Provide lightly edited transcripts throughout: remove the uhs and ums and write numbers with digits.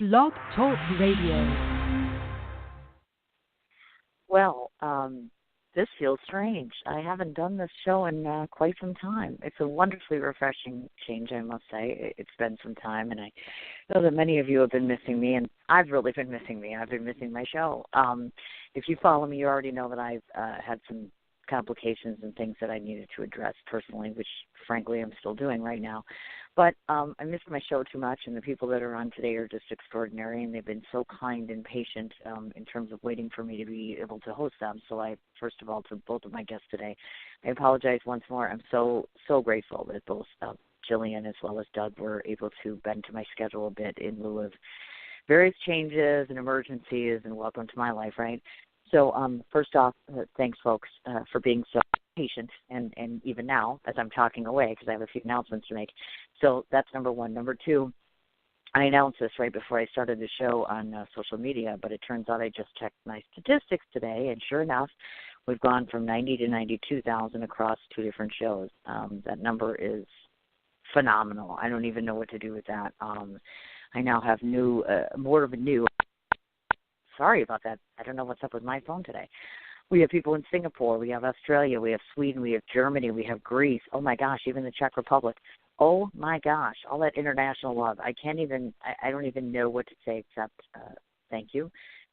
Blog Talk Radio. Well, this feels strange. I haven't done this show in quite some time. It's a wonderfully refreshing change, I must say. It's been some time, and I know that many of you have been missing me, and I've really been missing me. I've been missing my show. If you follow me, you already know that I've had some complications and things that I needed to address personally, which, frankly, I'm still doing right now. But I missed my show too much, and the people that are on today are just extraordinary, and they've been so kind and patient in terms of waiting for me to be able to host them. So I, first of all, to both of my guests today, I apologize once more. I'm so grateful that both Gillien as well as Doug were able to bend to my schedule a bit in lieu of various changes and emergencies, and welcome to my life, right? So first off, thanks, folks, for being so patient, and even now as I'm talking away, because I have a few announcements to make. So that's number one. Number two, I announced this right before I started the show on social media, but it turns out I just checked my statistics today, and sure enough, we've gone from 90 to 92,000 across two different shows. That number is phenomenal. I don't even know what to do with that. I now have more of a new. Sorry about that. I don't know what's up with my phone today. We have people in Singapore. We have Australia. We have Sweden. We have Germany. We have Greece. Oh, my gosh, even the Czech Republic. Oh, my gosh, all that international love. I don't even know what to say except thank you.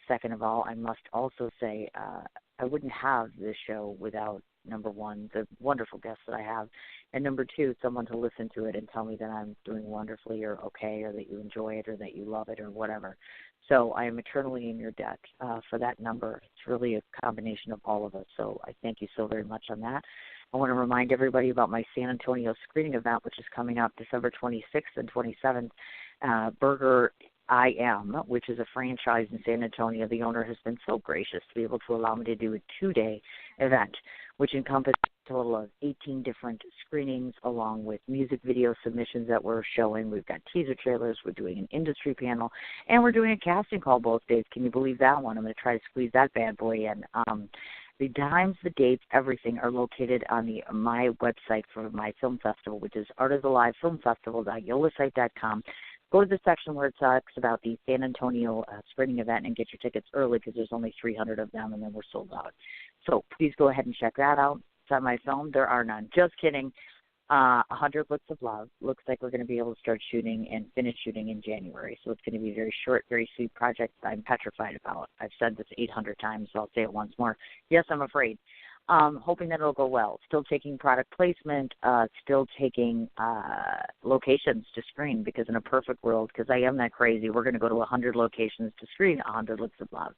Second of all, I must also say I wouldn't have this show without, number one, the wonderful guests that I have, and number two, someone to listen to it and tell me that I'm doing wonderfully or okay or that you enjoy it or that you love it or whatever. So I am eternally in your debt for that number. It's really a combination of all of us, so I thank you so very much on that. I want to remind everybody about my San Antonio screening event, which is coming up December 26th and 27th. Burger I Am, which is a franchise in San Antonio. The owner has been so gracious to be able to allow me to do a 2-day event, which encompasses a total of 18 different screenings along with music video submissions that we're showing. We've got teaser trailers. We're doing an industry panel, and we're doing a casting call both days. Can you believe that one? I'm going to try to squeeze that bad boy in. The times, the dates, everything are located on my website for my film festival, which is artofalivefilmfestival.yolasite.com. Go to the section where it talks about the San Antonio screening event and get your tickets early because there's only 300 of them and then we're sold out. So please go ahead and check that out. It's on my film. There are none. Just kidding. 100 Looks of Love. Looks like we're going to be able to start shooting and finish shooting in January. So it's going to be a very short, very sweet project that I'm petrified about. I've said this 800 times, so I'll say it once more. Yes, I'm afraid. Hoping that it'll go well. Still taking product placement, still taking locations to screen, because in a perfect world, because I am that crazy, we're going to go to 100 locations to screen 100 Looks of Love.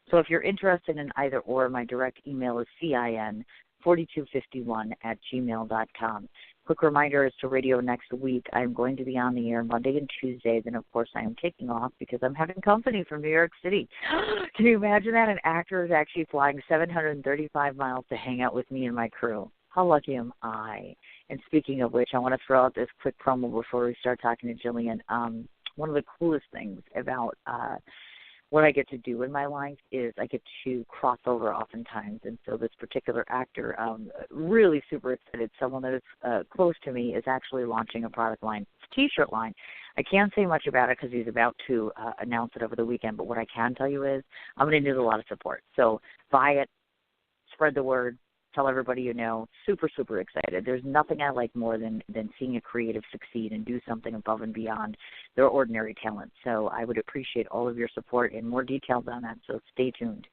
So if you're interested in either or, my direct email is CIN4251@gmail.com. Quick reminder as to radio next week. I'm going to be on the air Monday and Tuesday. Then, of course, I am taking off because I'm having company from New York City. Can you imagine that? An actor is actually flying 735 miles to hang out with me and my crew. How lucky am I? And speaking of which, I want to throw out this quick promo before we start talking to Gillien. One of the coolest things about what I get to do in my life is I get to cross over oftentimes. And so this particular actor, really super excited, someone that is close to me, is actually launching a product line, T-shirt line. I can't say much about it because he's about to announce it over the weekend, but what I can tell you is I'm going to need a lot of support. So buy it, spread the word, tell everybody you know. Super, super excited. There's nothing I like more than seeing a creative succeed and do something above and beyond their ordinary talent. So I would appreciate all of your support and more details on that, so stay tuned.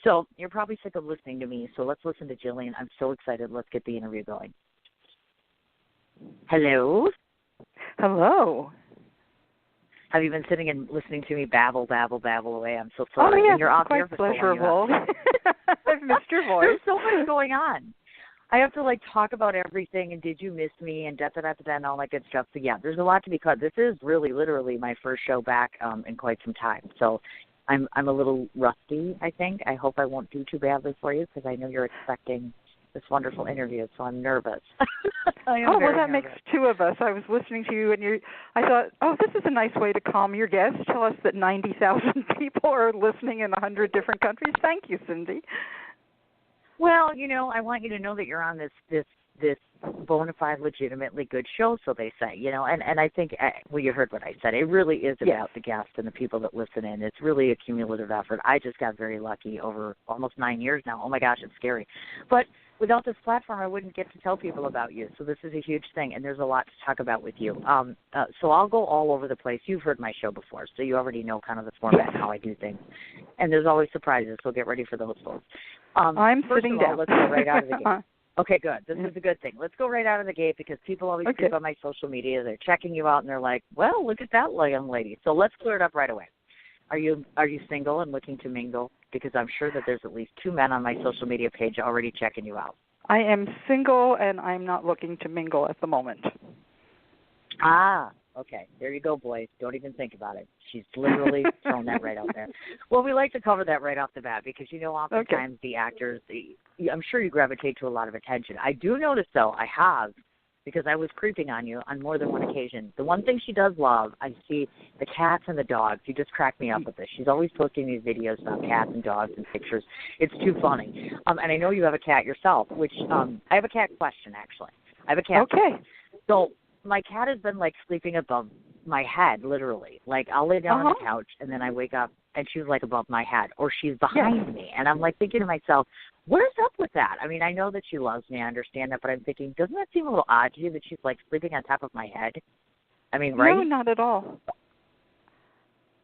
So you're probably sick of listening to me, so let's listen to Gillien. I'm so excited. Let's get the interview going. Hello? Hello. Have you been sitting and listening to me babble away? I'm so sorry. Oh, yeah, When you're off quite here for pleasurable. so long, I've missed your voice. There's so much going on. I have to, talk about everything and did you miss me and da-da-da-da-da and all that good stuff. So, yeah, there's a lot to be cut. This is really literally my first show back in quite some time. So I'm a little rusty, I think. I hope I won't do too badly for you because I know you're expecting this wonderful interview, so I'm nervous. Well, that makes two of us. I was listening to you, and I thought, oh, this is a nice way to calm your guests. Tell us that 90,000 people are listening in 100 different countries. Thank you, Cindy. Well, I want you to know that you're on this this bona fide, legitimately good show, so they say, you know, and I think, well, you heard what I said. It really is about the guests and the people that listen in. It's really a cumulative effort. I just got very lucky over almost 9 years now. Oh, my gosh, it's scary. But without this platform, I wouldn't get to tell people about you. So this is a huge thing, and there's a lot to talk about with you. So I'll go all over the place. You've heard my show before, so you already know kind of the format and how I do things. And there's always surprises, so get ready for those, folks. I'm sitting down. Let's go right out of the gate. Okay, good. This is a good thing. Let's go right out of the gate because people always speak on my social media. They're checking you out, and they're like, well, look at that young lady. So let's clear it up right away. Are you single and looking to mingle? Because I'm sure that there's at least 2 men on my social media page already checking you out. I am single, and I'm not looking to mingle at the moment. Ah, okay. There you go, boys. Don't even think about it. She's literally thrown that right out there. Well, we like to cover that right off the bat because, you know, oftentimes the actors, I'm sure you gravitate to a lot of attention. I do notice, though, I have, because I was creeping on you on more than one occasion. The one thing she does love, I see the cats and the dogs. You just crack me up with this. She's always posting these videos about cats and dogs and pictures. It's too funny. And I know you have a cat yourself, which I have a cat question, actually. I have a cat. Okay. So my cat has been, like, sleeping above my head, literally. Like, I'll lay down on the couch, and then I wake up, and she's, like, above my head, or she's behind me. And I'm, like, thinking to myself, what is up with that? I mean, I know that she loves me. I understand that, but I'm thinking, doesn't that seem a little odd to you that she's, like, sleeping on top of my head? I mean, right? No, not at all.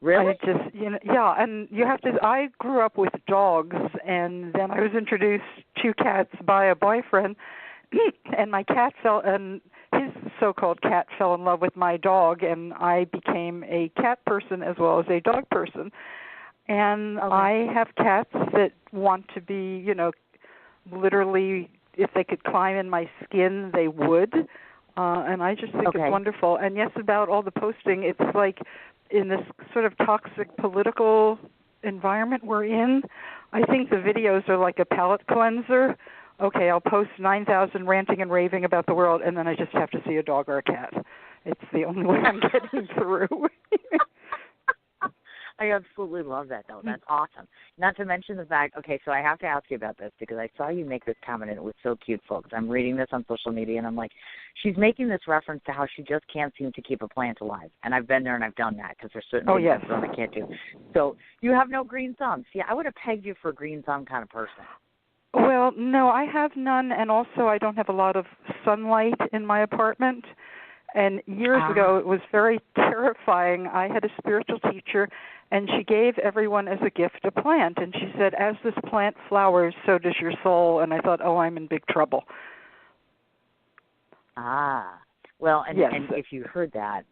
Really? I just, you know, yeah, and you have to, I grew up with dogs, and then I was introduced to cats by a boyfriend, and my cat fell, and his so-called cat fell in love with my dog, and I became a cat person as well as a dog person. And I have cats that want to be, you know, literally, if they could climb in my skin, they would. And I just think it's wonderful. And yes, about all the posting, it's like in this sort of toxic political environment we're in, I think the videos are like a palate cleanser. Okay, I'll post 9,000 ranting and raving about the world, and then I just have to see a dog or a cat. It's the only way I'm getting through. I absolutely love that, though. That's awesome. Not to mention the fact, okay, so I have to ask you about this because I saw you make this comment, and it was so cute, folks. I'm reading this on social media, and I'm like, she's making this reference to how she just can't seem to keep a plant alive. And I've been there and I've done that because there's certain things I can't do. So you have no green thumb. See, I would have pegged you for a green thumb kind of person. Well, no, I have none, and also I don't have a lot of sunlight in my apartment. And years ago, it was very terrifying. I had a spiritual teacher, and she gave everyone as a gift a plant. And she said, as this plant flowers, so does your soul. And I thought, oh, I'm in big trouble. Well, and if you heard that,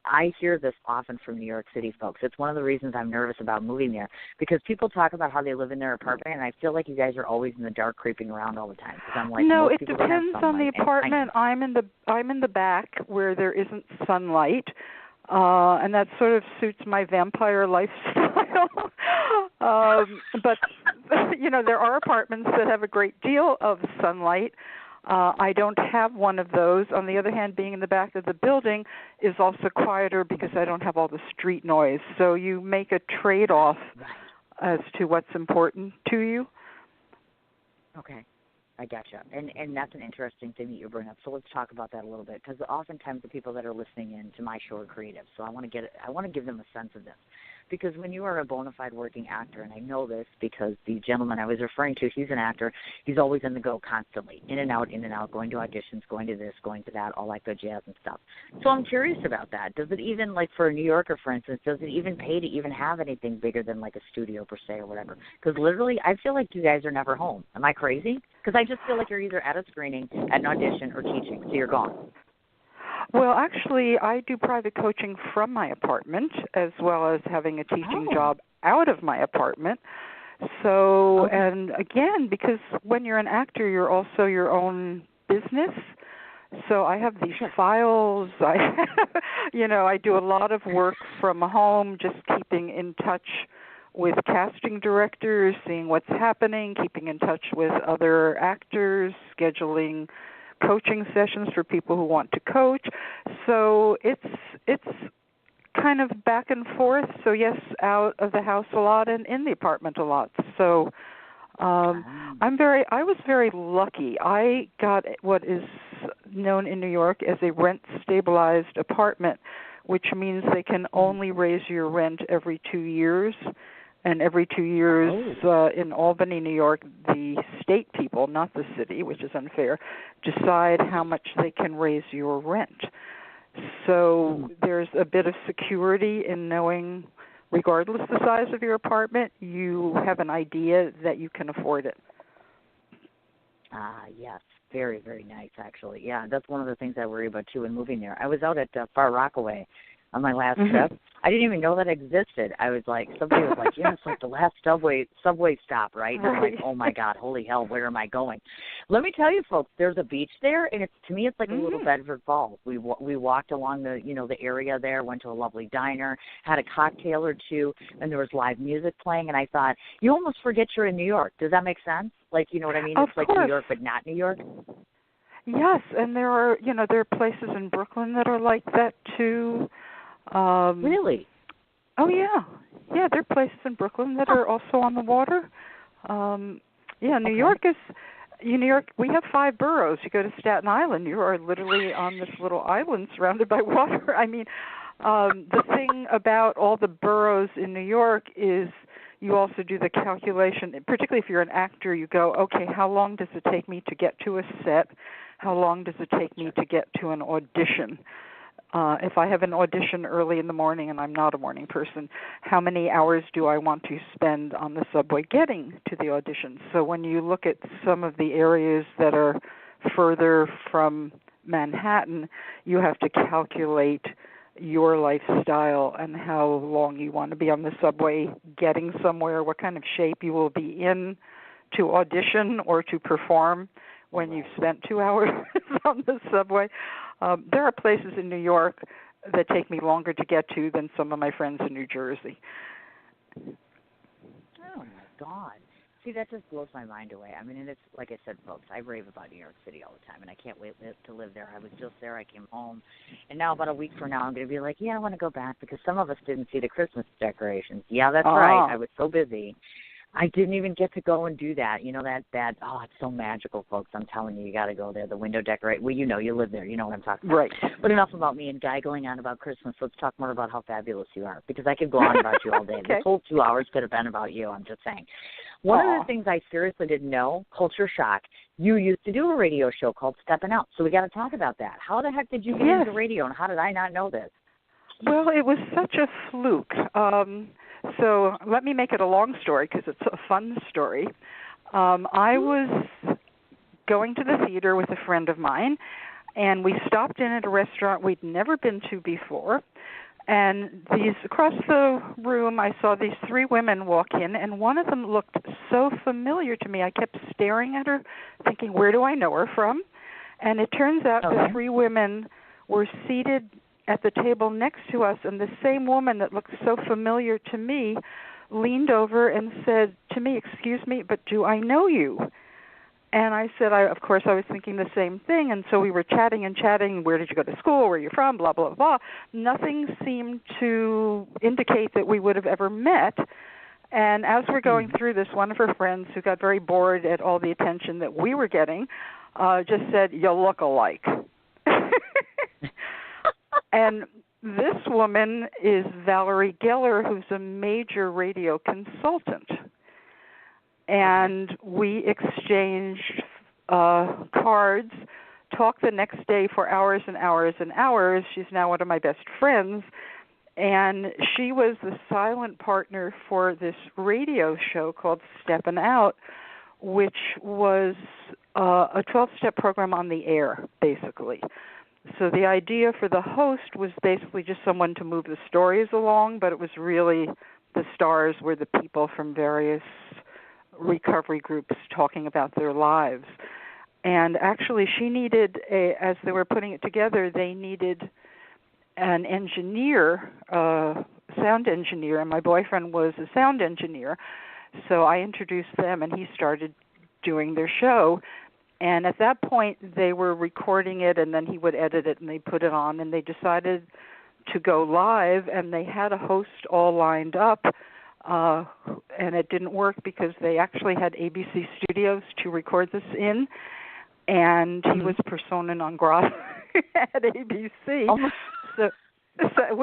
I hear this often from New York City folks. It's one of the reasons I'm nervous about moving there because people talk about how they live in their apartment, and I feel like you guys are always in the dark, creeping around all the time. I'm like, no, it depends on the apartment. I'm in the back where there isn't sunlight, and that sort of suits my vampire lifestyle. But you know, there are apartments that have a great deal of sunlight. I don't have one of those. On the other hand, being in the back of the building is also quieter because I don't have all the street noise. So you make a trade-off as to what's important to you. Okay. I gotcha. And that's an interesting thing that you bring up. So let's talk about that a little bit because oftentimes the people that are listening in to my show are creative. So I want to give them a sense of this. Because when you are a bona fide working actor, and I know this because the gentleman I was referring to, he's an actor, he's always in the go constantly, in and out, going to auditions, going to this, going to that, all that good jazz and stuff. So I'm curious about that. Does it even, like for a New Yorker, for instance, does it even pay to even have anything bigger than like a studio per se or whatever? Because literally I feel like you guys are never home. Am I crazy? Because I just feel like you're either at a screening, at an audition, or teaching, so you're gone. Well, actually, I do private coaching from my apartment as well as having a teaching job out of my apartment. So, and again, because when you're an actor, you're also your own business. So I have these files. I do a lot of work from home, just keeping in touch with casting directors, seeing what's happening, keeping in touch with other actors, scheduling coaching sessions for people who want to coach. So it's kind of back and forth. So yes, out of the house a lot and in the apartment a lot. So I was very lucky. I got what is known in New York as a rent-stabilized apartment, which means they can only raise your rent every 2 years. And every 2 years in Albany, New York, the state people, not the city, which is unfair, decide how much they can raise your rent. So there's a bit of security in knowing, regardless the size of your apartment, you have an idea that you can afford it. Yes. Very, very nice, actually. Yeah, that's one of the things I worry about, too, when moving there. I was out at Far Rockaway on my last trip. I didn't even know that existed. I was like, somebody was like, yeah, it's like the last subway stop, right? And I'm like, oh, my God, holy hell, where am I going? Let me tell you, folks, there's a beach there, and to me it's like a little Bedford Falls. We walked along the area there, went to a lovely diner, had a cocktail or two, and there was live music playing, and I thought, you almost forget you're in New York. Does that make sense? Like, you know what I mean? It's like New York, but not New York. Yes, and there are places in Brooklyn that are like that too. Really? Oh yeah, there are places in Brooklyn that are also on the water. New York is. New York, we have 5 boroughs. You go to Staten Island, you are literally on this little island surrounded by water. I mean, the thing about all the boroughs in New York is you also do the calculation, particularly if you're an actor, you go, okay, how long does it take me to get to a set? How long does it take me to get to an audition? If I have an audition early in the morning and I'm not a morning person, how many hours do I want to spend on the subway getting to the audition? So when you look at some of the areas that are further from Manhattan, you have to calculate your lifestyle and how long you want to be on the subway getting somewhere, what kind of shape you will be in to audition or to perform when you've spent 2 hours on the subway. There are places in New York that take me longer to get to than some of my friends in New Jersey. Oh, my God. See, that just blows my mind away. I mean, and it's like I said, folks, I rave about New York City all the time, and I can't wait to live there. I was just there. I came home. And now about a week from now, I'm going to be like, yeah, I want to go back because some of us didn't see the Christmas decorations. Yeah, that's right. I was so busy. I didn't even get to go and do that. You know, that it's so magical, folks. I'm telling you, you got to go there. The window decorate. Well, you live there. You know what I'm talking about. Right. But enough about me and Guy going on about Christmas. Let's talk more about how fabulous you are, because I could go on about you all day. Okay. This whole 2 hours could have been about you, I'm just saying. One of the things I seriously didn't know, culture shock, you used to do a radio show called Steppin Out. So we got to talk about that. How the heck did you get into radio, and how did I not know this? Well, it was such a fluke. So let me make it a long story because it's a fun story. I was going to the theater with a friend of mine, and we stopped in at a restaurant we'd never been to before. And across the room, I saw these 3 women walk in, and one of them looked so familiar to me. I kept staring at her, thinking, where do I know her from? And it turns out the 3 women were seated at the table next to us, and the same woman that looked so familiar to me leaned over and said to me, excuse me, but do I know you? And I said, of course, I was thinking the same thing, and so we were chatting and chatting, where did you go to school, where are you from, blah, blah, blah. Nothing seemed to indicate that we would have ever met. And as we're going through this, one of her friends, who got very bored at all the attention that we were getting, just said, you look alike. And this woman is Valerie Geller, who's a major radio consultant. And we exchanged cards, talked the next day for hours and hours and hours. She's now one of my best friends. And she was the silent partner for this radio show called Steppin Out, which was a 12-step program on the air, basically. So the idea for the host was basically just someone to move the stories along, but it was really the stars were the people from various recovery groups talking about their lives. And actually she needed, as they were putting it together, they needed an engineer, sound engineer, and my boyfriend was a sound engineer. So I introduced them, and he started doing their show. And at that point, they were recording it, and then he would edit it, and they put it on, and they decided to go live, and they had a host all lined up. and it didn't work because they actually had ABC Studios to record this in, and he was persona non grata at ABC. Oh.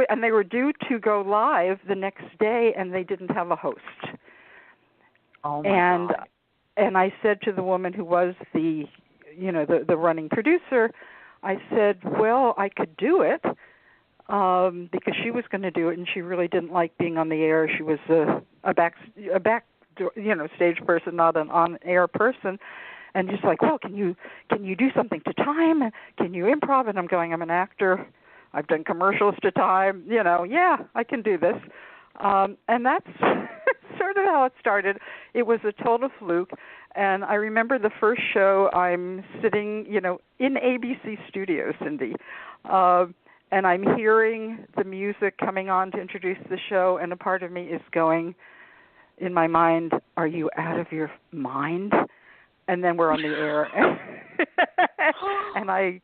And they were due to go live the next day, and they didn't have a host. Oh my God. And I said to the woman who was the running producer, I said, well, I could do it because she was going to do it, and she really didn't like being on the air. She was a back stage person, not an on-air person. And she's like, well, can you do something to time? Can you improv? And I'm going, I'm an actor. I've done commercials to time. Yeah, I can do this. And that's sort of how it started. It was a total fluke. And I remember the first show, I'm sitting, in ABC Studios, Cindy, and I'm hearing the music coming on to introduce the show, and a part of me is going, in my mind, are you out of your mind? And then we're on the air. And I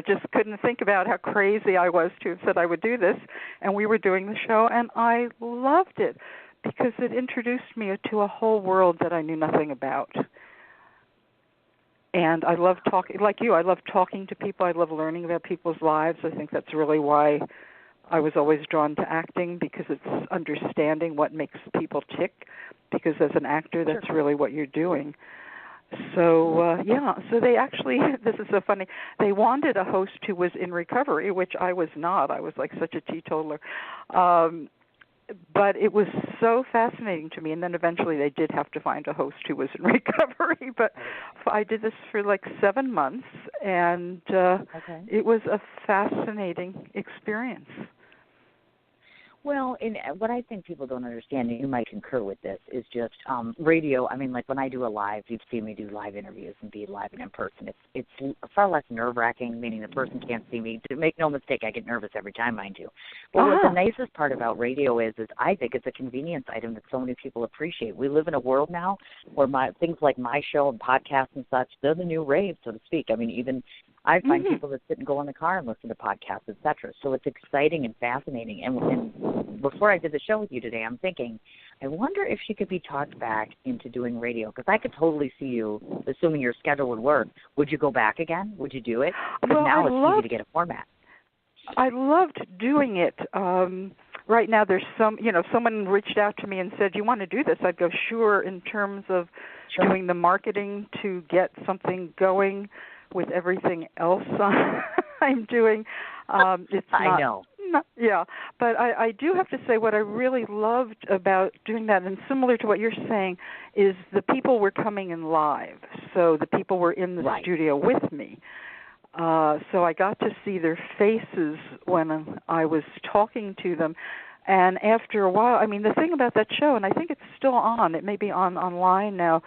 just couldn't think about how crazy I was to have said I would do this. And we were doing the show, and I loved it because it introduced me to a whole world that I knew nothing about. And I love talking, like you, I love talking to people. I love learning about people's lives. I think that's really why I was always drawn to acting, because it's understanding what makes people tick, because as an actor, that's really what you're doing. So, so they actually, this is so funny, they wanted a host who was in recovery, which I was not. I was like such a teetotaler. But it was so fascinating to me, and then eventually they did have to find a host who was in recovery. But I did this for like 7 months, and it was a fascinating experience. Well, what I think people don't understand, and you might concur with this, is just radio. I mean, like when I do a live, you've seen me do live interviews and be live and in person. It's far less nerve-wracking, meaning the person can't see me. To make no mistake, I get nervous every time, mind you. But what the nicest part about radio is I think it's a convenience item that so many people appreciate. We live in a world now where things like my show and podcasts and such, they're the new rave, so to speak. I mean, even I find people that sit and go in the car and listen to podcasts, et cetera. So it's exciting and fascinating. And before I did the show with you today, I'm thinking, I wonder if she could be talked back into doing radio, because I could totally see you, assuming your schedule would work. Would you go back again? Would you do it? Because now it's easy to get a format. I loved doing it. Right now there's someone reached out to me and said, you want to do this? I'd go, sure, in terms of doing the marketing to get something going with everything else I'm doing. It's not, I know. Yeah, but I do have to say what I really loved about doing that, and similar to what you're saying, is the people were coming in live. So the people were in the studio with me. So I got to see their faces when I was talking to them. And after a while, I mean, the thing about that show, and I think it's still on, it may be online now,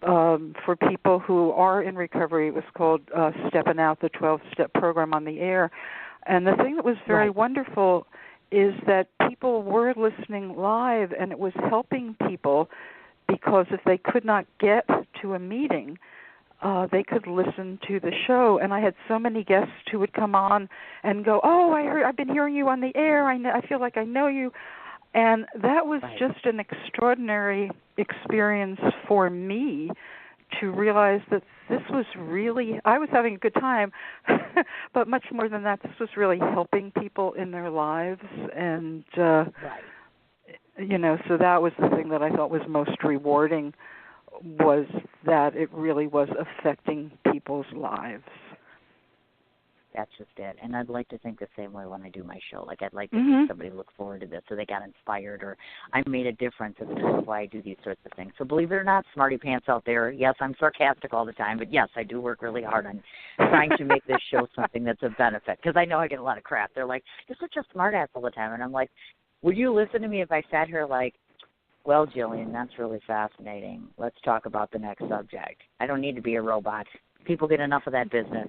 for people who are in recovery, it was called Steppin Out, the 12-step program on the air. And the thing that was very wonderful is that people were listening live, and it was helping people because if they could not get to a meeting, they could listen to the show. And I had so many guests who would come on and go, oh, I've been hearing you on the air. I feel like I know you. And that was just an extraordinary experience for me to realize that this was really, I was having a good time, but much more than that, this was really helping people in their lives. And, so that was the thing that I thought was most rewarding, was that it really was affecting people's lives. That's just it. And I'd like to think the same way when I do my show. Like, I'd like to see somebody look forward to this, or they got inspired, or I made a difference. It's kind of why I do these sorts of things. So believe it or not, smarty pants out there, yes, I'm sarcastic all the time, but yes, I do work really hard on trying to make this show something that's a benefit, because I know I get a lot of crap. They're like, you're such a smart ass all the time. And I'm like, would you listen to me if I sat here like, well, Gillien, that's really fascinating. Let's talk about the next subject. I don't need to be a robot. People get enough of that business.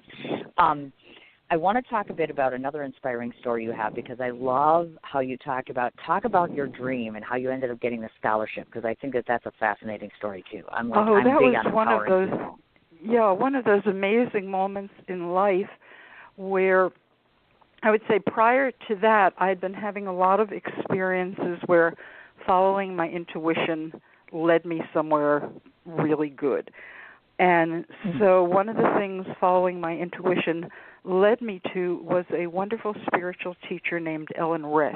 I want to talk a bit about another inspiring story you have, because I love how you talk about your dream and how you ended up getting the scholarship, because I think that's a fascinating story too. I'm big on empowering people. Yeah, one of those amazing moments in life where I would say prior to that I'd been having a lot of experiences where following my intuition led me somewhere really good. And so one of the things following my intuition led me to was a wonderful spiritual teacher named Ellen Resch.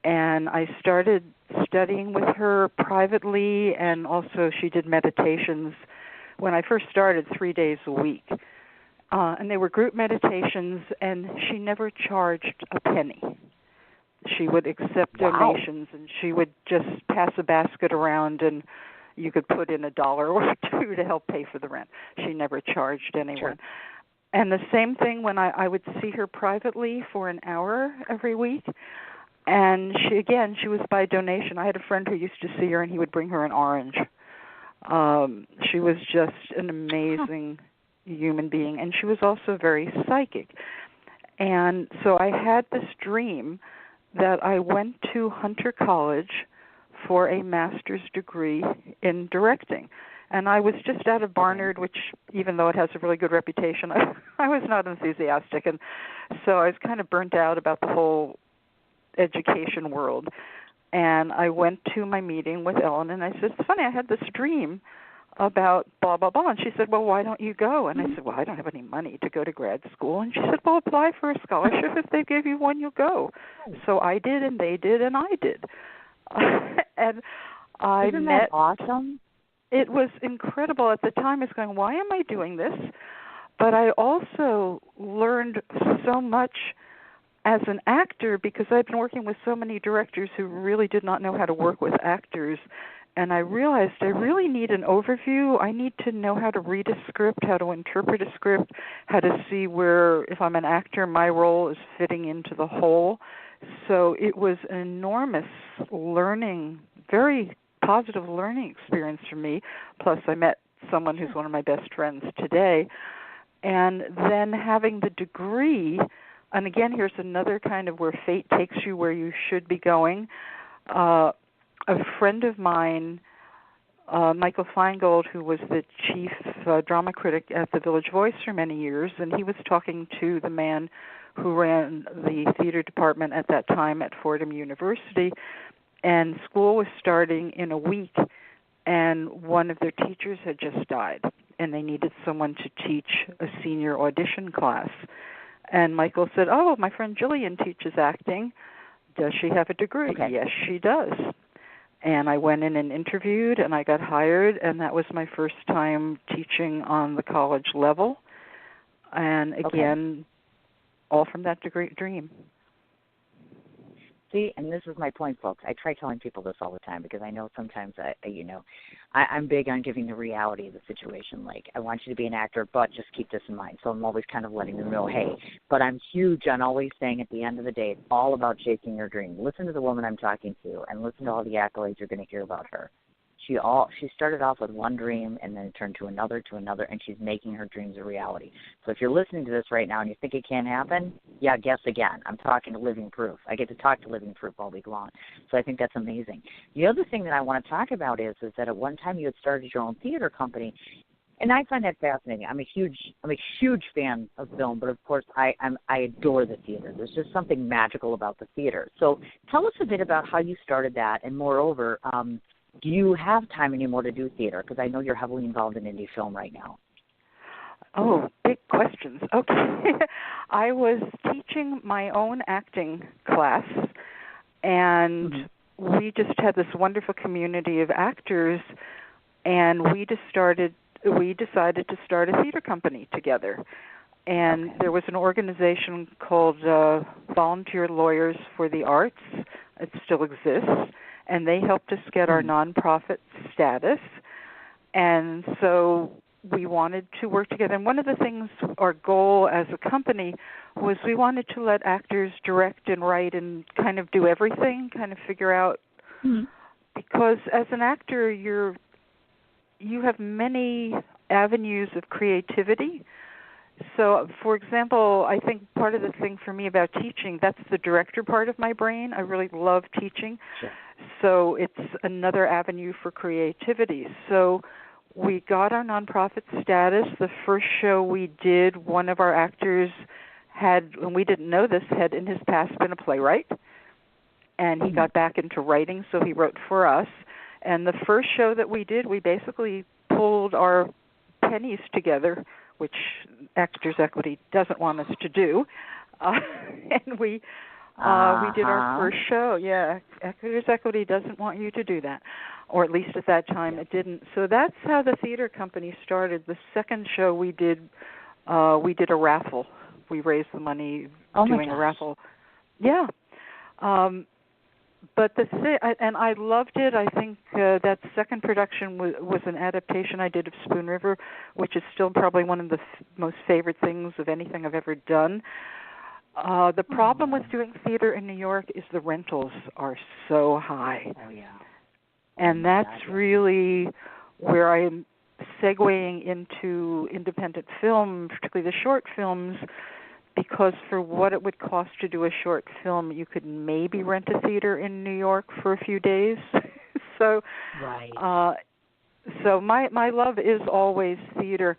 And I started studying with her privately, and also she did meditations when I first started 3 days a week. And they were group meditations, and she never charged a penny. She would accept donations, and she would just pass a basket around, and you could put in $1 or $2 to help pay for the rent. She never charged anyone. Sure. And the same thing when I would see her privately for an hour every week. And she was by donation. I had a friend who used to see her, and he would bring her an orange. She was just an amazing human being, and she was also very psychic. And so I had this dream that I went to Hunter College for a master's degree in directing. And I was just out of Barnard, which, even though it has a really good reputation, I was not enthusiastic. And so I was kind of burnt out about the whole education world. And I went to my meeting with Ellen, and I said, it's funny, I had this dream about blah, blah, blah. And she said, well, why don't you go? And I said, well, I don't have any money to go to grad school. And she said, well, apply for a scholarship. If they give you one, you'll go. So I did, and they did, and I did. And I Isn't that awesome? It was incredible. At the time, I was going, why am I doing this? But I also learned so much as an actor, because I've been working with so many directors who really did not know how to work with actors. And I realized I really need an overview. I need to know how to read a script, how to interpret a script, how to see where, if I'm an actor, my role is fitting into the whole. So it was an enormous learning, very positive learning experience for me. Plus, I met someone who's one of my best friends today. And then having the degree, and again, here's another kind of where fate takes you where you should be going. A friend of mine, Michael Feingold, who was the chief drama critic at the Village Voice for many years, and he was talking to the man who ran the theater department at that time at Fordham University, and school was starting in a week, and one of their teachers had just died, and they needed someone to teach a senior audition class. And Michael said, oh, my friend Gillien teaches acting. Does she have a degree? Okay. Yes, she does. And I went in and interviewed, and I got hired, and that was my first time teaching on the college level. And again, all from that dream. See, and this is my point, folks. I try telling people this all the time because I know sometimes, I'm big on giving the reality of the situation. Like, I want you to be an actor, but just keep this in mind. So I'm always kind of letting them know, hey, but I'm huge on always saying at the end of the day, it's all about chasing your dream. Listen to the woman I'm talking to and listen to all the accolades you're going to hear about her. She started off with one dream and then turned to another, and she's making her dreams a reality. So if you're listening to this right now and you think it can't happen, yeah, guess again. I'm talking to living proof. I get to talk to living proof all week long. So I think that's amazing. The other thing that I want to talk about is that at one time you had started your own theater company, and I find that fascinating. I'm a huge fan of film, but of course I adore the theater. There's just something magical about the theater. So tell us a bit about how you started that, and moreover, do you have time anymore to do theater? Because I know you're heavily involved in indie film right now. Oh, big questions. Okay. I was teaching my own acting class, and we just had this wonderful community of actors, and we decided to start a theater company together. And there was an organization called Volunteer Lawyers for the Arts. It still exists. And they helped us get our nonprofit status. And so we wanted to work together. And one of the things, our goal as a company, was we wanted to let actors direct and write and kind of do everything, kind of figure out. Because as an actor, you have many avenues of creativity. So, for example, I think part of the thing for me about teaching, that's the director part of my brain. I really love teaching. Sure. So it's another avenue for creativity. So we got our nonprofit status. The first show we did, one of our actors had, and we didn't know this, had in his past been a playwright. and he got back into writing, so he wrote for us. And the first show that we did, we basically pulled our pennies together, which Actors Equity doesn't want us to do, and we did our first show. Yeah, Actors Equity doesn't want you to do that, or at least at that time it didn't. So that's how the theater company started. The second show we did a raffle. We raised the money doing a raffle. Yeah. But and I loved it. I think that second production was an adaptation I did of Spoon River, which is still probably one of the most favorite things of anything I've ever done. The problem with doing theater in New York is the rentals are so high. Oh, yeah. And that's really where I'm segueing into independent film, particularly the short films, because for what it would cost to do a short film, you could maybe rent a theater in New York for a few days. So my love is always theater.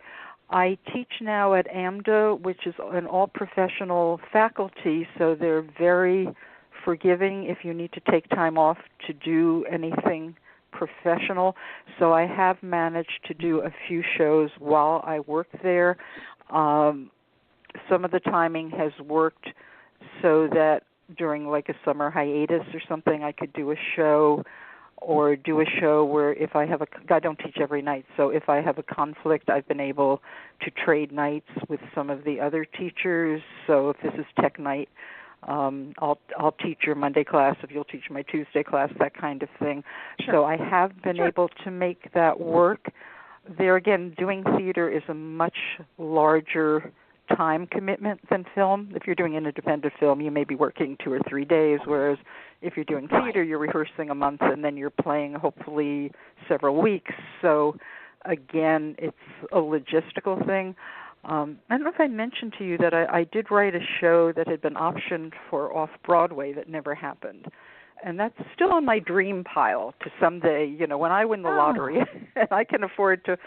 I teach now at AMDA, which is an all-professional faculty, so they're very forgiving if you need to take time off to do anything professional. So I have managed to do a few shows while I work there. Some of the timing has worked so that during like a summer hiatus or something, I could do a show, or do a show where if I don't teach every night, so if I have a conflict, I've been able to trade nights with some of the other teachers. So if this is tech night, I'll teach your Monday class if you'll teach my Tuesday class, that kind of thing. Sure. So I have been able to make that work. There again, doing theater is a much larger time commitment than film. If you're doing an independent film, you may be working 2 or 3 days, whereas if you're doing theater, you're rehearsing a month and then you're playing hopefully several weeks. So again, it's a logistical thing. I don't know if I mentioned to you that I did write a show that had been optioned for off-Broadway that never happened. And that's still on my dream pile to someday, when I win the lottery and I can afford to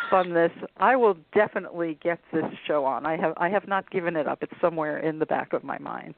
fund this, I will definitely get this show on. I have not given it up. It's somewhere in the back of my mind.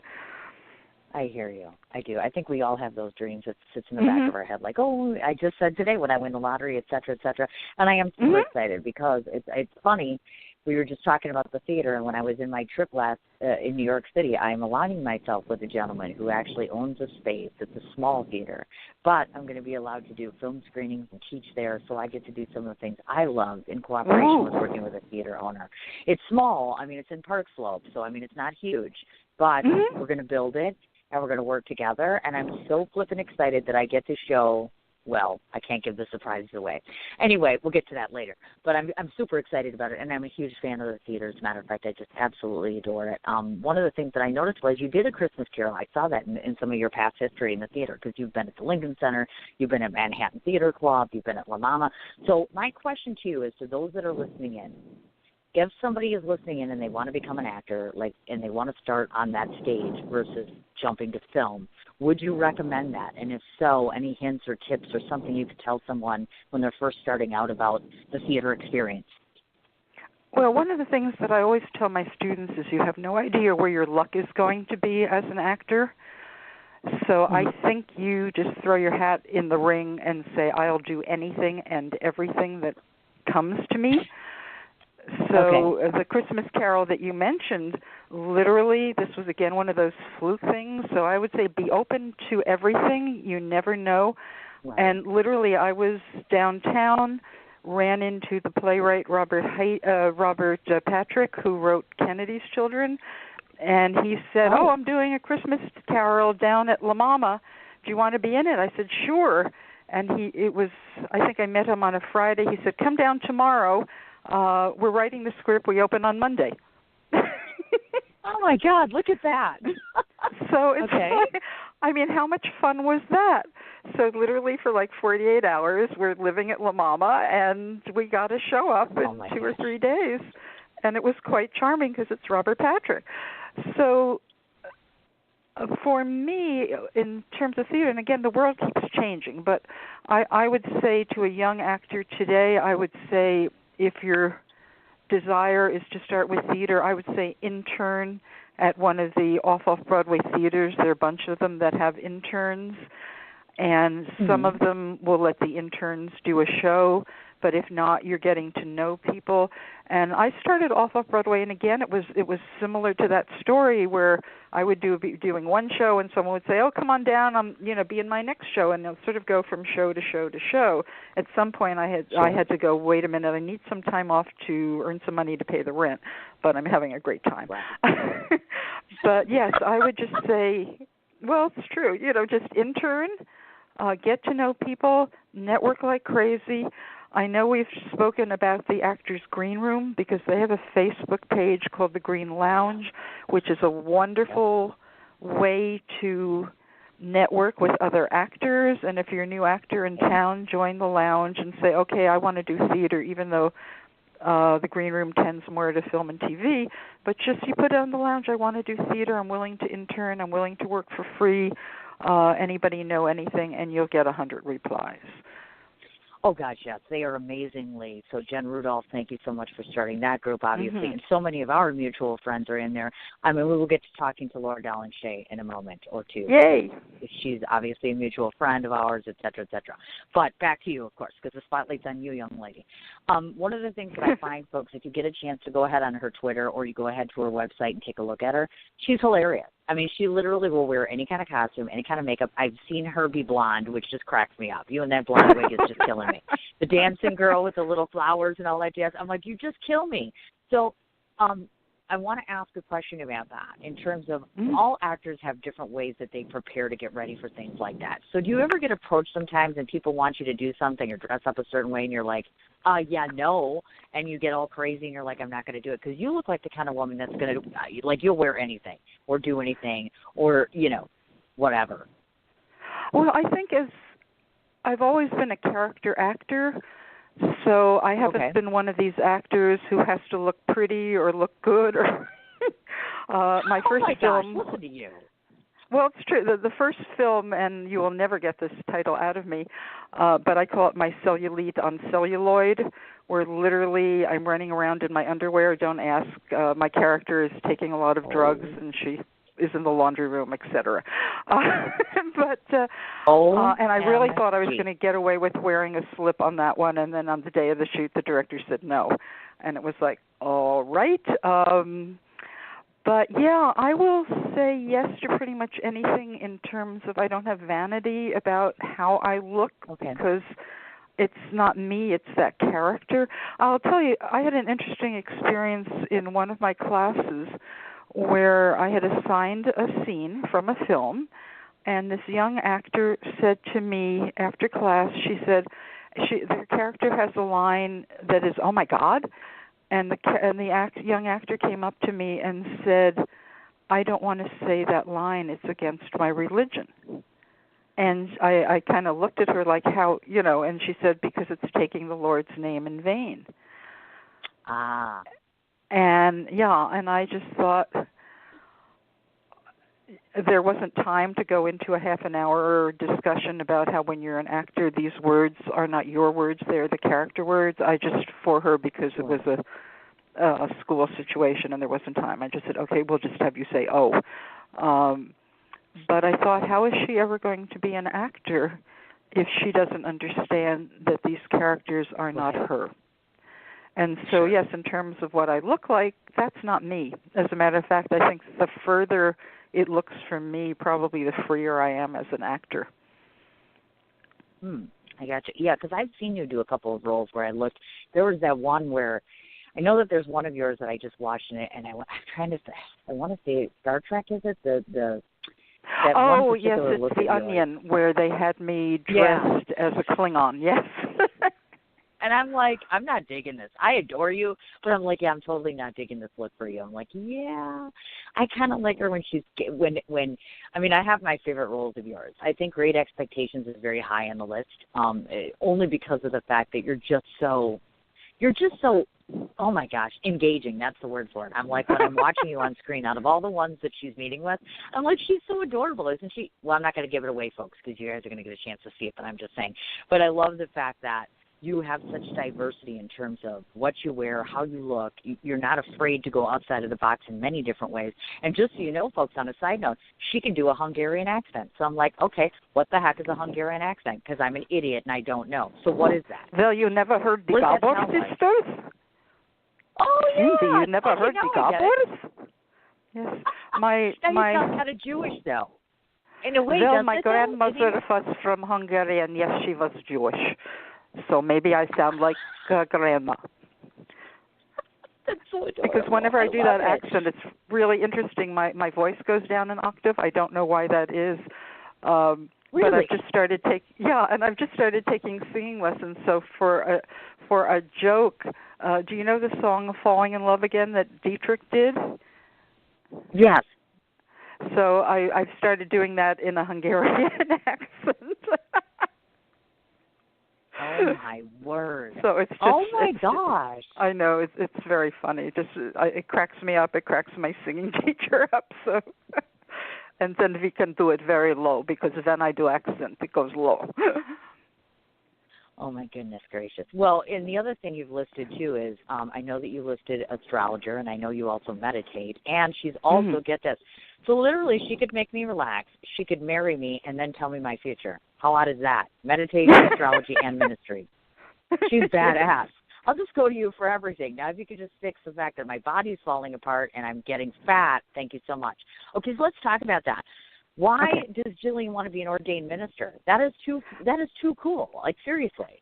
I hear you. I do. I think we all have those dreams that sits in the back of our head, like, oh, I just said today when I win the lottery, et cetera, et cetera. And I am super excited because it's funny. We were just talking about the theater, and when I was in my trip last in New York City, I'm aligning myself with a gentleman who actually owns a space. It's a small theater, but I'm going to be allowed to do film screenings and teach there, so I get to do some of the things I love in cooperation with working with a theater owner. It's small. I mean, it's in Park Slope, so, I mean, it's not huge, but we're going to build it, and we're going to work together, and I'm so flippin' excited that I get to show. Well, I can't give the surprises away. Anyway, we'll get to that later. But I'm super excited about it, and I'm a huge fan of the theater. As a matter of fact, I just absolutely adore it. One of the things that I noticed was you did a Christmas Carol. I saw that in some of your past history in the theater because you've been at the Lincoln Center, you've been at Manhattan Theater Club, you've been at La Mama. So my question to you is, to those that are listening in, if somebody is listening in and they want to become an actor, and they want to start on that stage versus jumping to film, would you recommend that? And if so, any hints or tips or something you could tell someone when they're first starting out about the theater experience? Well, one of the things that I always tell my students is you have no idea where your luck is going to be as an actor. So I think you just throw your hat in the ring and say, I'll do anything and everything that comes to me. So the Christmas Carol that you mentioned, literally, this was, again, one of those fluke things. So I would say be open to everything. You never know. Right. And literally, I was downtown, ran into the playwright Robert Patrick, who wrote Kennedy's Children, and he said, I'm doing a Christmas Carol down at La Mama. Do you want to be in it? I said, sure. And I think I met him on a Friday. He said, come down tomorrow. We're writing the script. We open on Monday. Oh, my God, look at that. So it's like, I mean, how much fun was that? So literally for like 48 hours, we're living at La Mama, and we got to show up in 2 or 3 days. And it was quite charming because it's Robert Patrick. So for me, in terms of theater, and again, the world keeps changing, but I would say to a young actor today, I would say, if your desire is to start with theater, I would say intern at one of the off-Broadway theaters. There are a bunch of them that have interns, and some of them will let the interns do a show, but if not, you're getting to know people. And I started off-Broadway, and again, it was similar to that story where I would be doing one show, and someone would say, "Oh, come on down, be in my next show," and they'll sort of go from show to show to show. At some point, I had to go, wait a minute, I need some time off to earn some money to pay the rent, but I'm having a great time. Wow. But yes, I would just say, well, it's true. Just intern, get to know people, network like crazy. I know we've spoken about the Actors Green Room because they have a Facebook page called the Green Lounge, which is a wonderful way to network with other actors. And if you're a new actor in town, join the lounge and say, okay, I want to do theater, even though the Green Room tends more to film and TV. But just you put it on the lounge, I want to do theater, I'm willing to intern, I'm willing to work for free, anybody know anything, and you'll get 100 replies. Oh, gosh, yes. They are amazingly. So, Jen Rudolph, thank you so much for starting that group, obviously. And so many of our mutual friends are in there. I mean, we will get to talking to Laura Dallin Shea in a moment or two. Yay! She's obviously a mutual friend of ours, et cetera, et cetera. But back to you, of course, because the spotlight's on you, young lady. One of the things that I find, folks, if you get a chance to go ahead on her Twitter or you go ahead to her website and take a look at her, she's hilarious. I mean, she literally will wear any kind of costume, any kind of makeup. I've seen her be blonde, which just cracks me up. You and that blonde wig is just killing me. The dancing girl with the little flowers and all that jazz. I'm like, you just kill me. So I want to ask a question about that in terms of all actors have different ways that they prepare to get ready for things like that. So do you ever get approached sometimes and people want you to do something or dress up a certain way and you're like, yeah, no, and you get all crazy and you're like, I'm not going to do it? Because you look like the kind of woman that's going to, like, you'll wear anything or do anything or, whatever. Well, I think I've always been a character actor, so I haven't been one of these actors who has to look pretty or look good. Or my first film. Gosh, listen to you. Well, it's true. The first film, and you will never get this title out of me, but I call it My Cellulite on Celluloid, where literally I'm running around in my underwear. Don't ask. My character is taking a lot of drugs, and she is in the laundry room, etc. And I really thought I was going to get away with wearing a slip on that one, and then on the day of the shoot, the director said no. And it was like, all right. But, yeah, I will say yes to pretty much anything in terms of I don't have vanity about how I look because it's not me, it's that character. I'll tell you, I had an interesting experience in one of my classes where I had assigned a scene from a film, and this young actor said to me after class, she said, the character has a line that is, oh, my God. And the young actor came up to me and said, I don't want to say that line. It's against my religion. And I kind of looked at her like how, and she said, because it's taking the Lord's name in vain. Ah. And, and I just thought there wasn't time to go into a half an hour discussion about how when you're an actor, these words are not your words, they're the character words. I just, for her, because it was a school situation and there wasn't time, I just said, okay, we'll just have you say, oh. But I thought, how is she ever going to be an actor if she doesn't understand that these characters are not her? And so, yes, in terms of what I look like, that's not me. As a matter of fact, I think the further it looks from me, probably the freer I am as an actor. I got you. Yeah, because I've seen you do a couple of roles where I looked. There was that one where I know that there's one of yours that I just watched in it, and I'm trying to say, I want to say Star Trek, is it? That yes, it's The Onion, where they had me dressed as a Klingon, yes. And I'm like, I'm not digging this. I adore you, but I'm like, yeah, I'm totally not digging this look for you. I'm like, yeah, I kind of like her when I mean, I have my favorite roles of yours. I think Great Expectations is very high on the list, only because of the fact that you're just so, oh my gosh, engaging. That's the word for it. I'm like, when I'm watching you on screen, out of all the ones that she's meeting with, I'm like, she's so adorable, isn't she? Well, I'm not going to give it away, folks, because you guys are going to get a chance to see it, but I'm just saying. But I love the fact that you have such diversity in terms of what you wear, how you look. You're not afraid to go outside of the box in many different ways. And just so you know, folks, on a side note, she can do a Hungarian accent. So I'm like, okay, what the heck is a Hungarian accent? Because I'm an idiot and I don't know. So what is that? Well, you never heard the Gabor sisters? Oh, yeah. You never heard the Gabors? Yes. Now you sound kind of Jewish, though. In a way, well, my grandmother was from Hungary, and yes, she was Jewish. So maybe I sound like grandma. That's so adorable. Because whenever I do that accent, it's really interesting. My voice goes down an octave. I don't know why that is. Really? But I've just started taking singing lessons. So for a joke, do you know the song "Falling in Love Again" that Dietrich did? Yes. So I've started doing that in a Hungarian accent. Oh my word! So it's just, gosh! I know it's very funny. It cracks me up. It cracks my singing teacher up. So, and then we can do it very low because when I do accent, it goes low. Oh my goodness gracious! Well, and the other thing you've listed too is I know that you listed astrologer, and I know you also meditate, and she's also get this. So literally, she could make me relax. She could marry me and then tell me my future. How odd is that? Meditation, astrology, and ministry. She's badass. I'll just go to you for everything. Now, if you could just fix the fact that my body's falling apart and I'm getting fat, thank you so much. Okay, so let's talk about that. Why does Gillien want to be an ordained minister? That is too cool. Like, seriously.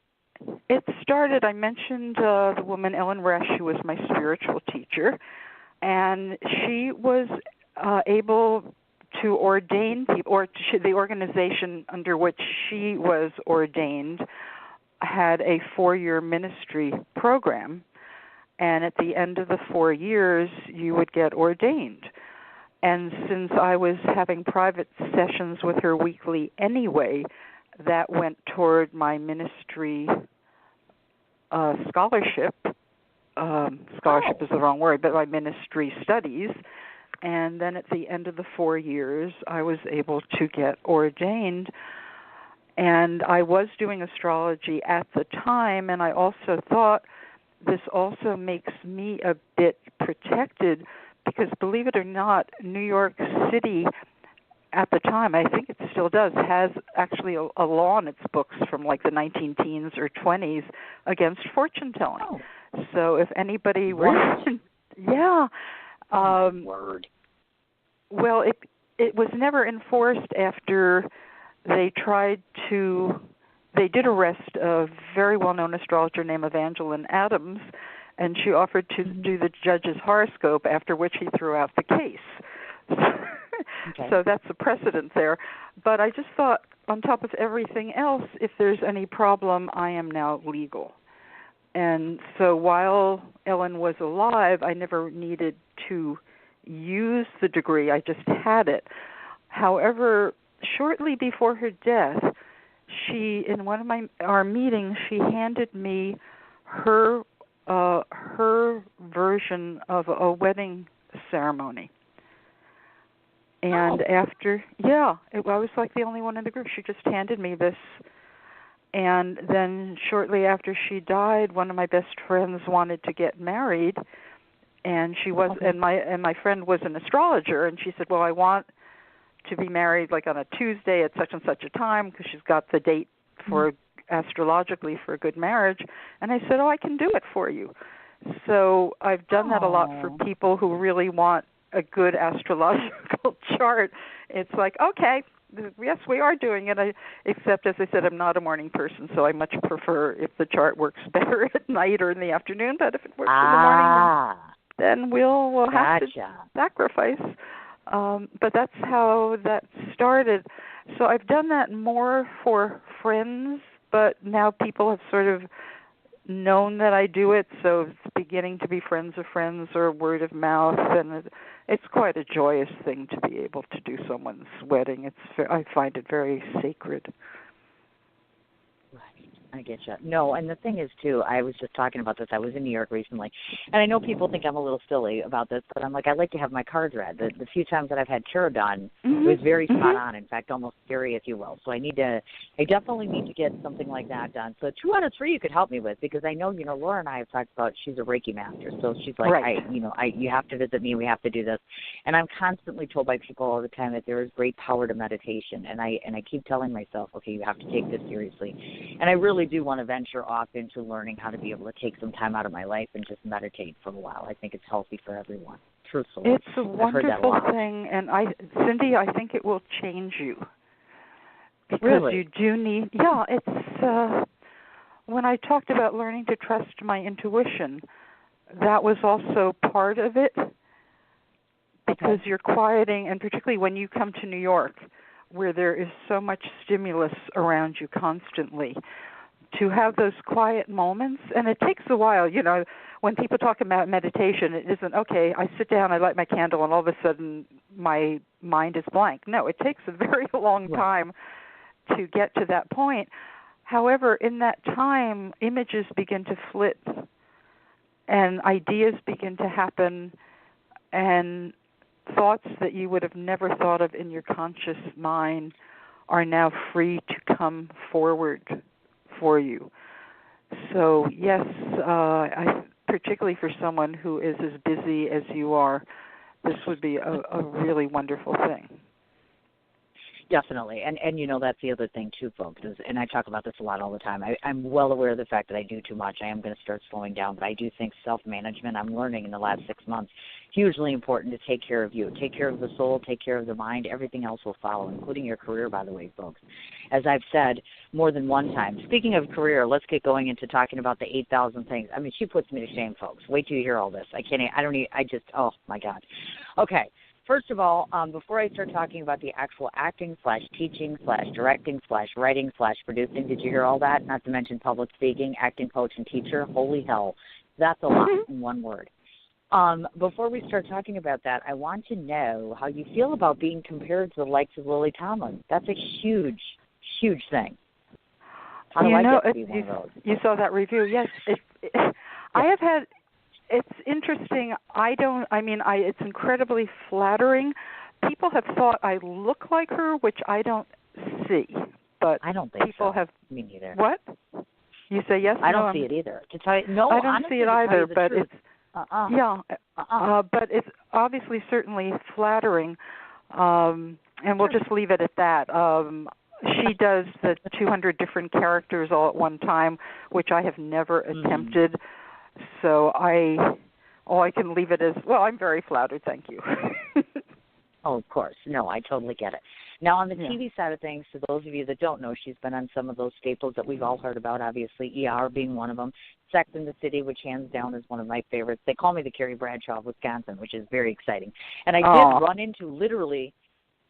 It started, I mentioned the woman Ellen Resch, who was my spiritual teacher, and she was able to ordain people, or the organization under which she was ordained had a 4-year ministry program, and at the end of the 4 years, you would get ordained. And since I was having private sessions with her weekly anyway, that went toward my ministry scholarship. Scholarship is the wrong word, but my ministry studies. And then at the end of the 4 years, I was able to get ordained. And I was doing astrology at the time, and I also thought this also makes me a bit protected because, believe it or not, New York City at the time, I think it still does, has actually a law in its books from like the 19-teens or 20s against fortune telling. Oh. So if anybody wants, yeah. Word. Well, it was never enforced after they did arrest a very well-known astrologer named Evangeline Adams, and she offered to do the judge's horoscope, after which he threw out the case. So that's a precedent there. But I just thought, on top of everything else, if there's any problem, I am now legal. And so while Ellen was alive, I never needed to use the degree. I just had it. However, shortly before her death, in one of our meetings, she handed me her version of a wedding ceremony. And I was like the only one in the group. She just handed me this. And then shortly after she died, one of my best friends wanted to get married, and and my friend was an astrologer, and she said, "Well, I want to be married like on a Tuesday at such and such a time because she's got the date for astrologically for a good marriage." And I said, "Oh, I can do it for you." So I've done that a lot for people who really want a good astrological chart. It's like, okay, yes, we are doing it. Except, as I said, I'm not a morning person, so I much prefer if the chart works better at night or in the afternoon. But if it works in the morning, then we'll have to sacrifice. But that's how that started. So I've done that more for friends, but now people have sort of known that I do it, so it's beginning to be friends of friends or word of mouth, and it's quite a joyous thing to be able to do someone's wedding. I find it very sacred. Right. get you. No, and the thing is, too, I was just talking about this. I was in New York recently, and I know people think I'm a little silly about this, but I'm like, I like to have my cards read. The few times that I've had tarot done, it was very spot on, in fact, almost scary, if you will. So I definitely need to get something like that done. So 2 out of 3 you could help me with, because I know, Laura and I have talked about she's a Reiki master, so she's like, right. You have to visit me, we have to do this. And I'm constantly told by people all the time that there is great power to meditation, and I keep telling myself, okay, you have to take this seriously. And I really do want to venture off into learning how to be able to take some time out of my life and just meditate for a while. I think it's healthy for everyone, truthfully. It's a wonderful thing, and Cindy, I think it will change you. Because really? You do need, it's, when I talked about learning to trust my intuition, that was also part of it, because you're quieting, and particularly when you come to New York, where there is so much stimulus around you constantly, to have those quiet moments. And it takes a while, when people talk about meditation, it isn't, okay, I sit down, I light my candle, and all of a sudden my mind is blank. No, it takes a very long time to get to that point. However, in that time, images begin to flip, and ideas begin to happen, and thoughts that you would have never thought of in your conscious mind are now free to come forward for you. So yes, particularly for someone who is as busy as you are, this would be a really wonderful thing. Definitely. And that's the other thing, too, folks, and I talk about this a lot all the time. I'm well aware of the fact that I do too much. I am going to start slowing down, but I do think self-management, I'm learning in the last 6 months, hugely important to take care of you. Take care of the soul, take care of the mind. Everything else will follow, including your career, by the way, folks. As I've said more than one time, speaking of career, let's get going into talking about the 8,000 things. I mean, she puts me to shame, folks. Wait till you hear all this. Oh, my God. Okay. First of all, before I start talking about the actual acting / teaching / directing / writing / producing, did you hear all that? Not to mention public speaking, acting coach, and teacher. Holy hell. That's a lot in one word. Before we start talking about that, I want to know how you feel about being compared to the likes of Lily Tomlin. That's a huge, huge thing. How do I get to be one of those? You saw that review. Yes. I have had... It's interesting. It's incredibly flattering. People have thought I look like her, which I don't see. But I don't think people have. Me neither. What? You say yes? I don't see it either. To tell you, no, I don't see it either. But truth. But it's obviously certainly flattering, and we'll just leave it at that. She does the 200 different characters all at one time, which I have never attempted. So I can leave it as, well, I'm very flattered, thank you. Oh, of course. No, I totally get it. Now, on the TV side of things, to those of you that don't know, she's been on some of those staples that we've all heard about, obviously, ER being one of them, Sex and the City, which hands down is one of my favorites. They call me the Carrie Bradshaw of Wisconsin, which is very exciting. And I did run into literally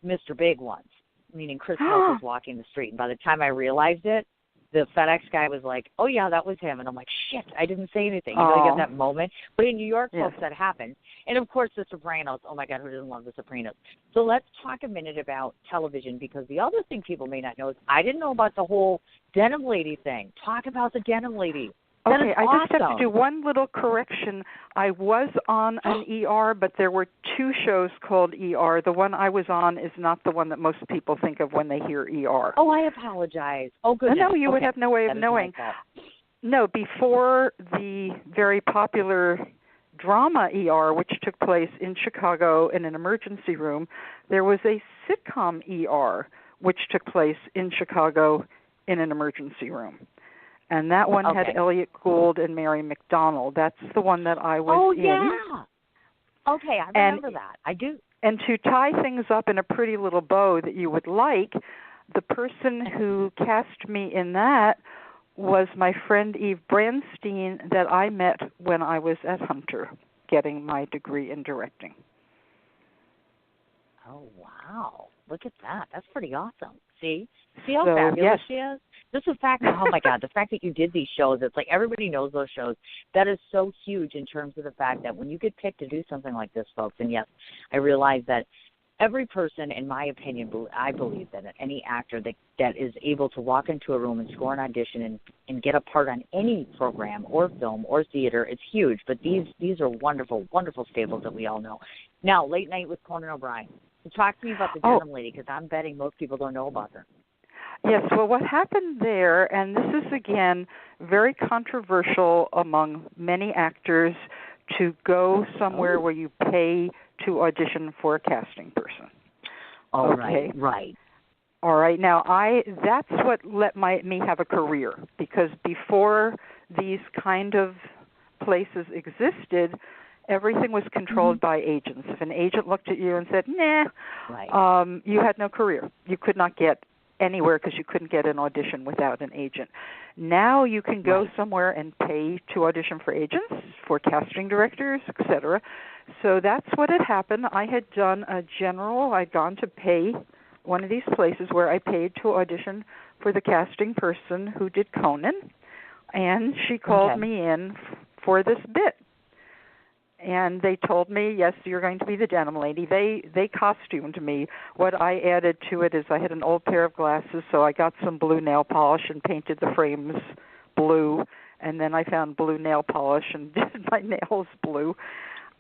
Mr. Big once, meaning Chris Milk was walking the street. And by the time I realized it, the FedEx guy was like, oh, yeah, that was him. And I'm like, shit, I didn't say anything. You get that moment. But in New York, folks, that happened. And, of course, The Sopranos. Oh, my God, who doesn't love The Sopranos? So let's talk a minute about television, because the other thing people may not know is I didn't know about the whole Denim Lady thing. Talk about the Denim Lady. Okay, I just have to do one little correction. I was on an ER, but there were 2 shows called ER. The one I was on is not the one that most people think of when they hear ER. Oh, I apologize. Oh, goodness. No, you would have no way of knowing. No, before the very popular drama ER, which took place in Chicago in an emergency room, there was a sitcom ER, which took place in Chicago in an emergency room. And that one had Elliot Gould and Mary McDonnell. That's the one that I was in. Oh, yeah. Okay, I remember that. I do. And to tie things up in a pretty little bow that you would like, the person who cast me in that was my friend Eve Branstein that I met when I was at Hunter getting my degree in directing. Oh, wow. Look at that. That's pretty awesome. See how fabulous she is? Just the fact that, oh, my God, the fact that you did these shows, it's like everybody knows those shows. That is so huge in terms of the fact that when you get picked to do something like this, folks, and yes, I realize that every person, in my opinion, I believe that any actor that is able to walk into a room and score an audition and get a part on any program or film or theater, it's huge. But these are wonderful, wonderful staples that we all know. Now, Late Night with Conan O'Brien. So talk to me about the Denim Lady, because I'm betting most people don't know about her. Yes, well, what happened there, and this is, again, very controversial among many actors, to go somewhere where you pay to audition for a casting person. Oh, okay. Right. All right. Now, that's what let me have a career, because before these kind of places existed, everything was controlled by agents. If an agent looked at you and said, nah, you had no career. You could not get anywhere because you couldn't get an audition without an agent. Now you can go somewhere and pay to audition for agents, for casting directors, etc. So that's what had happened. I had done I'd gone to pay one of these places where I paid to audition for the casting person who did Conan, and she called me in for this bit. And they told me, yes, you're going to be the Denim Lady. They costumed me. What I added to it is I had an old pair of glasses, so I got some blue nail polish and painted the frames blue. And then I found blue nail polish and did my nails blue.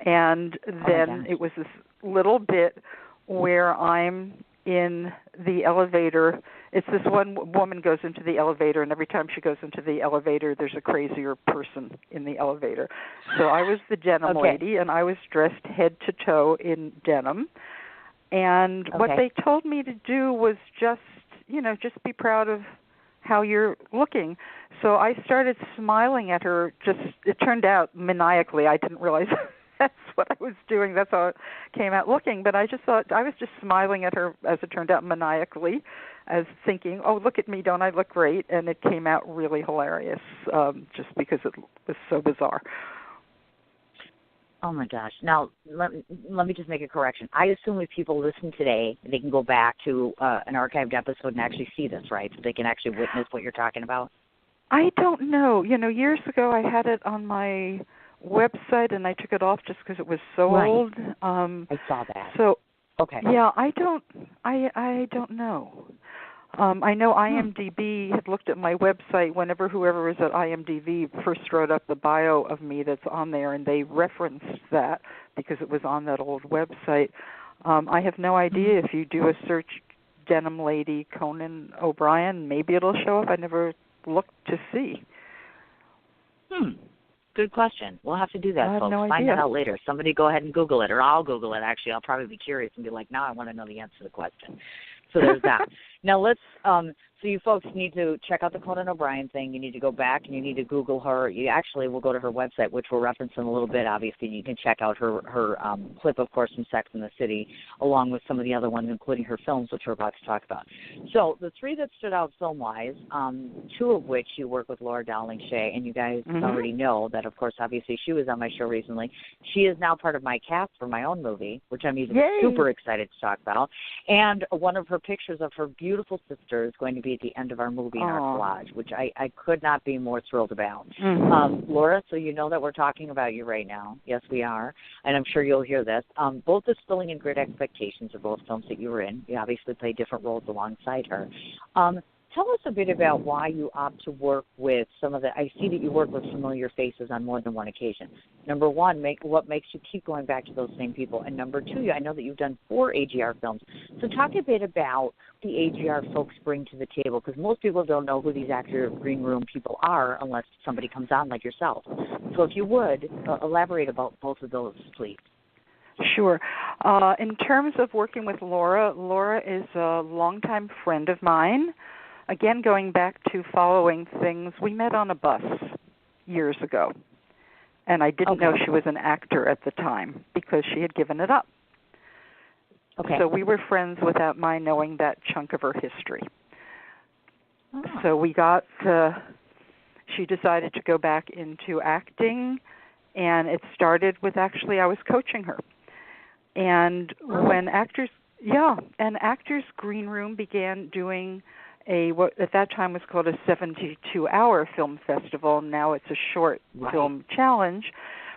And then it was this little bit where I'm in the elevator. It's this one woman goes into the elevator, and every time she goes into the elevator, there's a crazier person in the elevator. So I was the Denim Lady, and I was dressed head to toe in denim. And what they told me to do was just be proud of how you're looking. So I started smiling at her. It turned out maniacally. I didn't realize that's what I was doing. That's how it came out looking. But I just thought I was just smiling at her, as it turned out, maniacally, as thinking, oh, look at me, don't I look great? And it came out really hilarious, just because it was so bizarre. Oh, my gosh. Now, let me just make a correction. I assume if people listen today, they can go back to an archived episode and actually see this, right? So they can actually witness what you're talking about? I don't know. Years ago I had it on my website, and I took it off just because it was so old. I saw that. So, yeah, I don't know. I know IMDb had looked at my website whenever whoever was at IMDb first wrote up the bio of me that's on there, and they referenced that because it was on that old website. I have no idea. If you do a search, Denim Lady Conan O'Brien, maybe it'll show up. I never looked to see. Good question. We'll have to do that, I have folks. no Find idea. that out later. Somebody go ahead and Google it, or I'll Google it, actually. I'll probably be curious and be like, now I want to know the answer to the question. So there's that. Now let's, so you folks need to check out the Conan O'Brien thing. You need to go back and you need to Google her. You actually will go to her website, which we'll reference in a little bit, obviously. You can check out her clip, of course, from Sex and the City, along with some of the other ones, including her films, which we're about to talk about. So the three that stood out film-wise, two of which you work with Laura Dowling Shea, and you guys already know that, of course, obviously she was on my show recently. She is now part of my cast for my own movie, which I'm even super excited to talk about. And one of her pictures of her beautiful sister is going to be at the end of our movie in our collage, which I could not be more thrilled about. Laura, so you know that we're talking about you right now. Yes, we are, and I'm sure you'll hear this. Both The Spilling and Great Expectations are both films that you were in. You obviously played different roles alongside her. Tell us a bit about why you opt to work with some of the, I see that you work with familiar faces on more than one occasion. Number one, what makes you keep going back to those same people? And number two, I know that you've done 4 AGR films. So talk a bit about the AGR folks bring to the table, because most people don't know who these actor green room people are unless somebody comes on like yourself. So if you would, elaborate about both of those, please. Sure. In terms of working with Laura, Laura is a longtime friend of mine. Again, going back to following things, we met on a bus years ago, and I didn't know she was an actor at the time because she had given it up. So we were friends without my knowing that chunk of her history. So we got, she decided to go back into acting, and it started with actually I was coaching her. And when Actors Green Room began doing what at that time was called a 72-hour film festival. Now it's a short film challenge,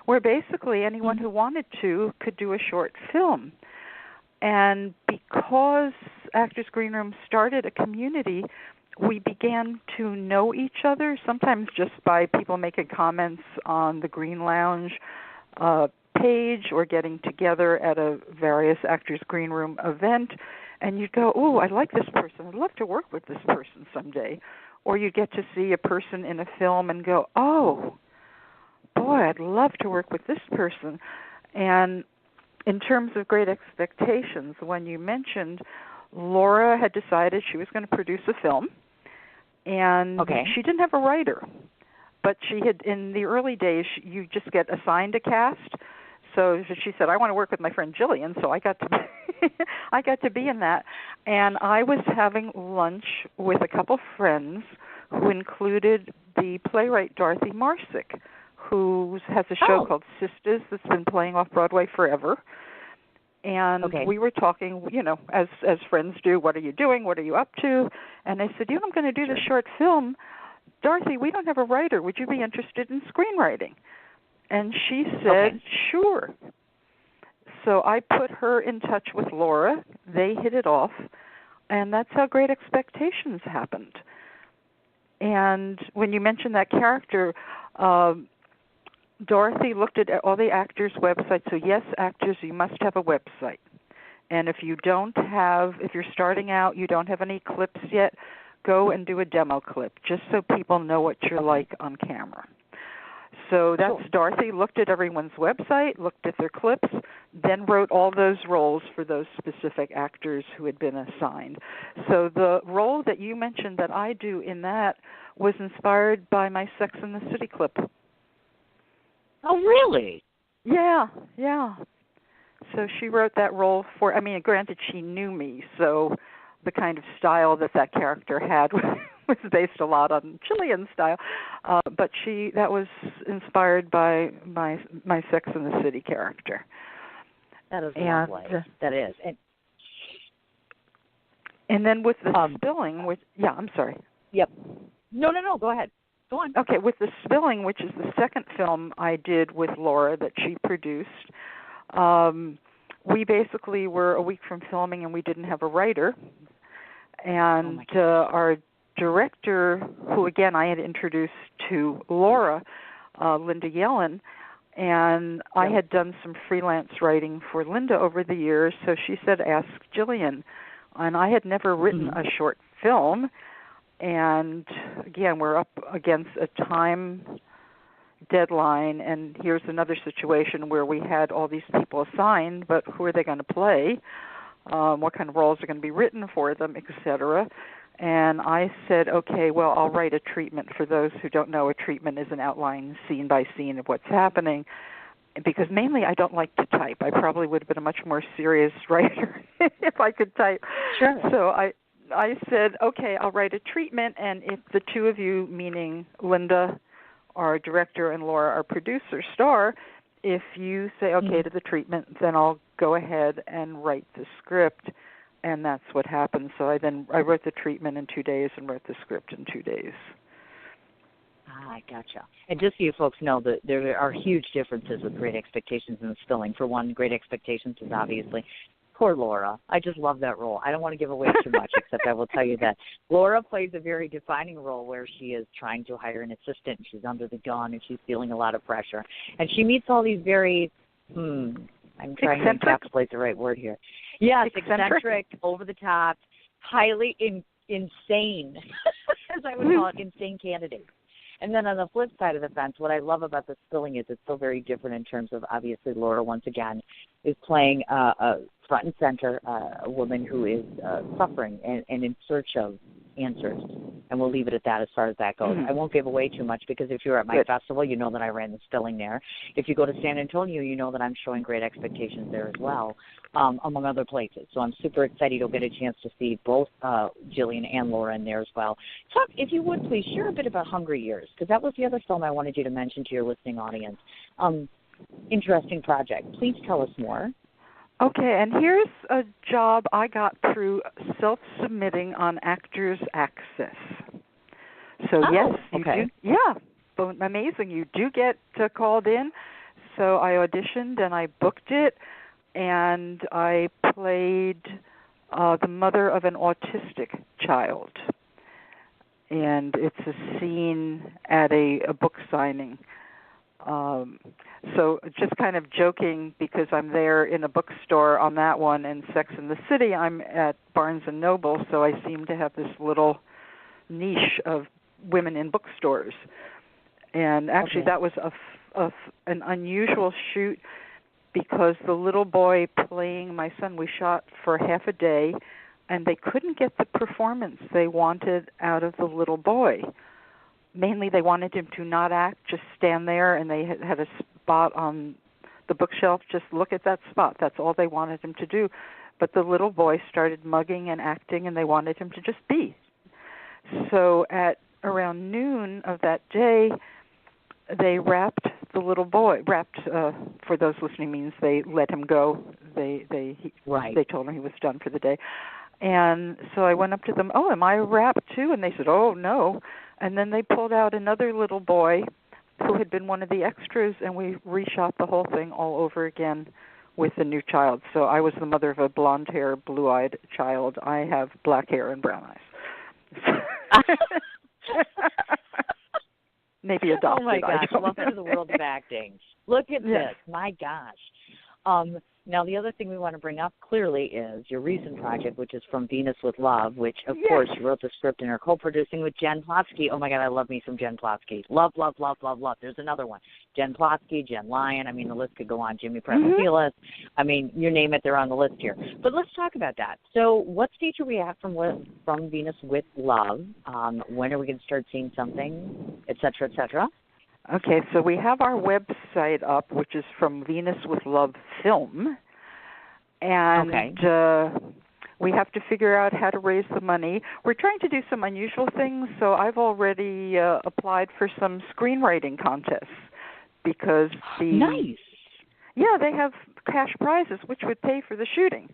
where basically anyone who wanted to could do a short film. And because Actors Green Room started a community, we began to know each other, sometimes just by people making comments on the Green Lounge page or getting together at a various Actors Green Room event. And you'd go, oh, I like this person. I'd love to work with this person someday. Or you'd get to see a person in a film and go, oh, boy, I'd love to work with this person. And in terms of Great Expectations, when you mentioned Laura had decided she was going to produce a film, and she didn't have a writer. But she had, in the early days, you just get assigned a cast. So she said, I want to work with my friend Gillien, so I got to I got to be in that. And I was having lunch with a couple friends who included the playwright Dorothy Marsick, who has a show called Sisters that's been playing off-Broadway forever. And we were talking, you know, as friends do, what are you doing, what are you up to? And I said, you know, I'm going to do this short film. Dorothy, we don't have a writer. Would you be interested in screenwriting? And she said, sure. So I put her in touch with Laura. They hit it off. And that's how Great Expectations happened. And when you mentioned that character, Dorothy looked at all the actors' websites. So yes, actors, you must have a website. And if you don't have, if you're starting out, you don't have any clips yet, go and do a demo clip, just so people know what you're like on camera. So that's Dorothy looked at everyone's website, looked at their clips, then wrote all those roles for those specific actors who had been assigned. So the role that you mentioned that I do in that was inspired by my Sex and the City clip. Oh, really? Yeah. So she wrote that role for, I mean, granted, she knew me, so the kind of style that character had was based a lot on Gillien's style, but that was inspired by my Sex and the City character. That is lovely. That is. And then with the Spilling, which, I'm sorry. Yep. No, go ahead. Go on. Okay, with the Spilling, which is the second film I did with Laura that she produced, we basically were a week from filming and we didn't have a writer. And our director, who again I had introduced to Laura, Linda Yellen, and I had done some freelance writing for Linda over the years, so she said, ask Gillien. And I had never written a short film, and again, we're up against a time deadline, and here's another situation where we had all these people assigned, but who are they going to play? What kind of roles are going to be written for them, etc. And I said, okay, well, I'll write a treatment. For those who don't know, a treatment is an outline scene by scene of what's happening, because mainly I don't like to type. I probably would have been a much more serious writer if I could type. Sure. So I said, okay, I'll write a treatment, and if the two of you, meaning Linda, our director, and Laura, our producer, star, if you say okay to the treatment, then I'll go ahead and write the script, and that's what happened. So I wrote the treatment in 2 days and wrote the script in 2 days. I gotcha. And just so you folks know, that there are huge differences with Great Expectations and the Spilling. For one, Great Expectations is obviously poor Laura. I just love that role. I don't want to give away too much, except I will tell you that Laura plays a very defining role where she is trying to hire an assistant. She's under the gun, and she's feeling a lot of pressure. And she meets all these very, I'm trying to encapsulate the right word here. Yes, eccentric, over the top, highly insane, as I would call it, insane candidates. And then on the flip side of the fence, what I love about the Spilling is it's so very different in terms of, obviously, Laura, once again, is playing a front and center, a woman who is suffering and in search of answers. And we'll leave it at that as far as that goes. I won't give away too much, because if you're at my festival, you know that I ran the Spilling there. If you go to San Antonio, you know that I'm showing Great Expectations there as well, among other places. So I'm super excited you'll get a chance to see both Gillien and Laura in there as well. Talk, if you would, please, share a bit about Hungry Years, because that was the other film I wanted you to mention to your listening audience. Interesting project. Please tell us more. Okay, and here's a job I got through self-submitting on Actors Access. So yes, you do. Yeah, amazing. You do get called in. So I auditioned and I booked it. and I played the mother of an autistic child. And it's a scene at a book signing. So just kind of joking because I'm there in a bookstore on that one, and Sex and the City, I'm at Barnes & Noble, so I seem to have this little niche of women in bookstores. And actually that was an unusual shoot because the little boy playing my son, we shot for half a day, and they couldn't get the performance they wanted out of the little boy. Mainly they wanted him to not act, just stand there, and they had a spot on the bookshelf, just look at that spot. That's all they wanted him to do. But the little boy started mugging and acting, and they wanted him to just be. So at around noon of that day, they wrapped the little boy. Wrapped, for those listening, means they let him go. They told him he was done for the day. And so I went up to them, oh, am I wrapped too? And they said, oh, no. And then they pulled out another little boy who had been one of the extras, and we reshot the whole thing all over again with the new child. So I was the mother of a blonde-haired, blue-eyed child. I have black hair and brown eyes. Maybe adopted. Oh, my gosh. Welcome to the world of acting. Look at this. My gosh. Now, the other thing we want to bring up clearly is your recent project, which is From Venus with Love, which, of course, you wrote the script and are co-producing with Jen Plotsky. Oh, my God, I love me some Jen Plotsky. Love, love, love, love, love. There's another one. Jen Plotsky, Jen Lyon. I mean, the list could go on. Jimmy Pressfield. I mean, you name it, they're on the list here. But let's talk about that. So what stage are we at from Venus with Love? When are we going to start seeing something, et cetera, et cetera? Okay, so we have our website up, which is From Venus with Love Film. And we have to figure out how to raise the money. We're trying to do some unusual things, so I've already applied for some screenwriting contests because Nice. Yeah, they have cash prizes, which would pay for the shooting.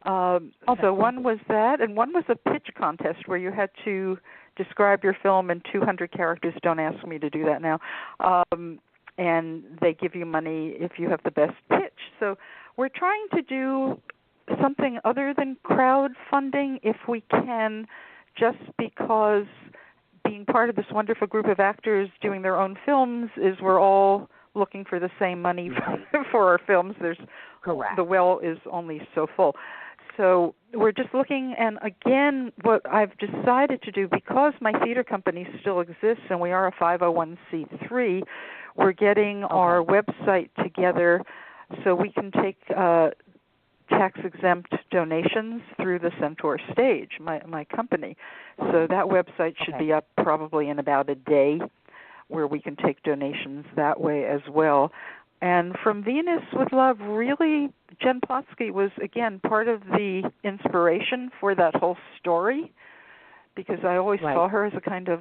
So one was that, and one was a pitch contest where you had to describe your film in 200 characters. Don't ask me to do that now. And they give you money if you have the best pitch. So we're trying to do something other than crowdfunding if we can, just because being part of this wonderful group of actors doing their own films is we're all looking for the same money for our films. The well is only so full. So we're just looking, and again, what I've decided to do, because my theater company still exists and we are a 501c3, we're getting our website together so we can take tax-exempt donations through the Centaur Stage, my company. So that website should be up probably in about a day, where we can take donations that way as well. And From Venus with Love, really, Jen Plotsky was, again, part of the inspiration for that whole story, because I always saw her as a kind of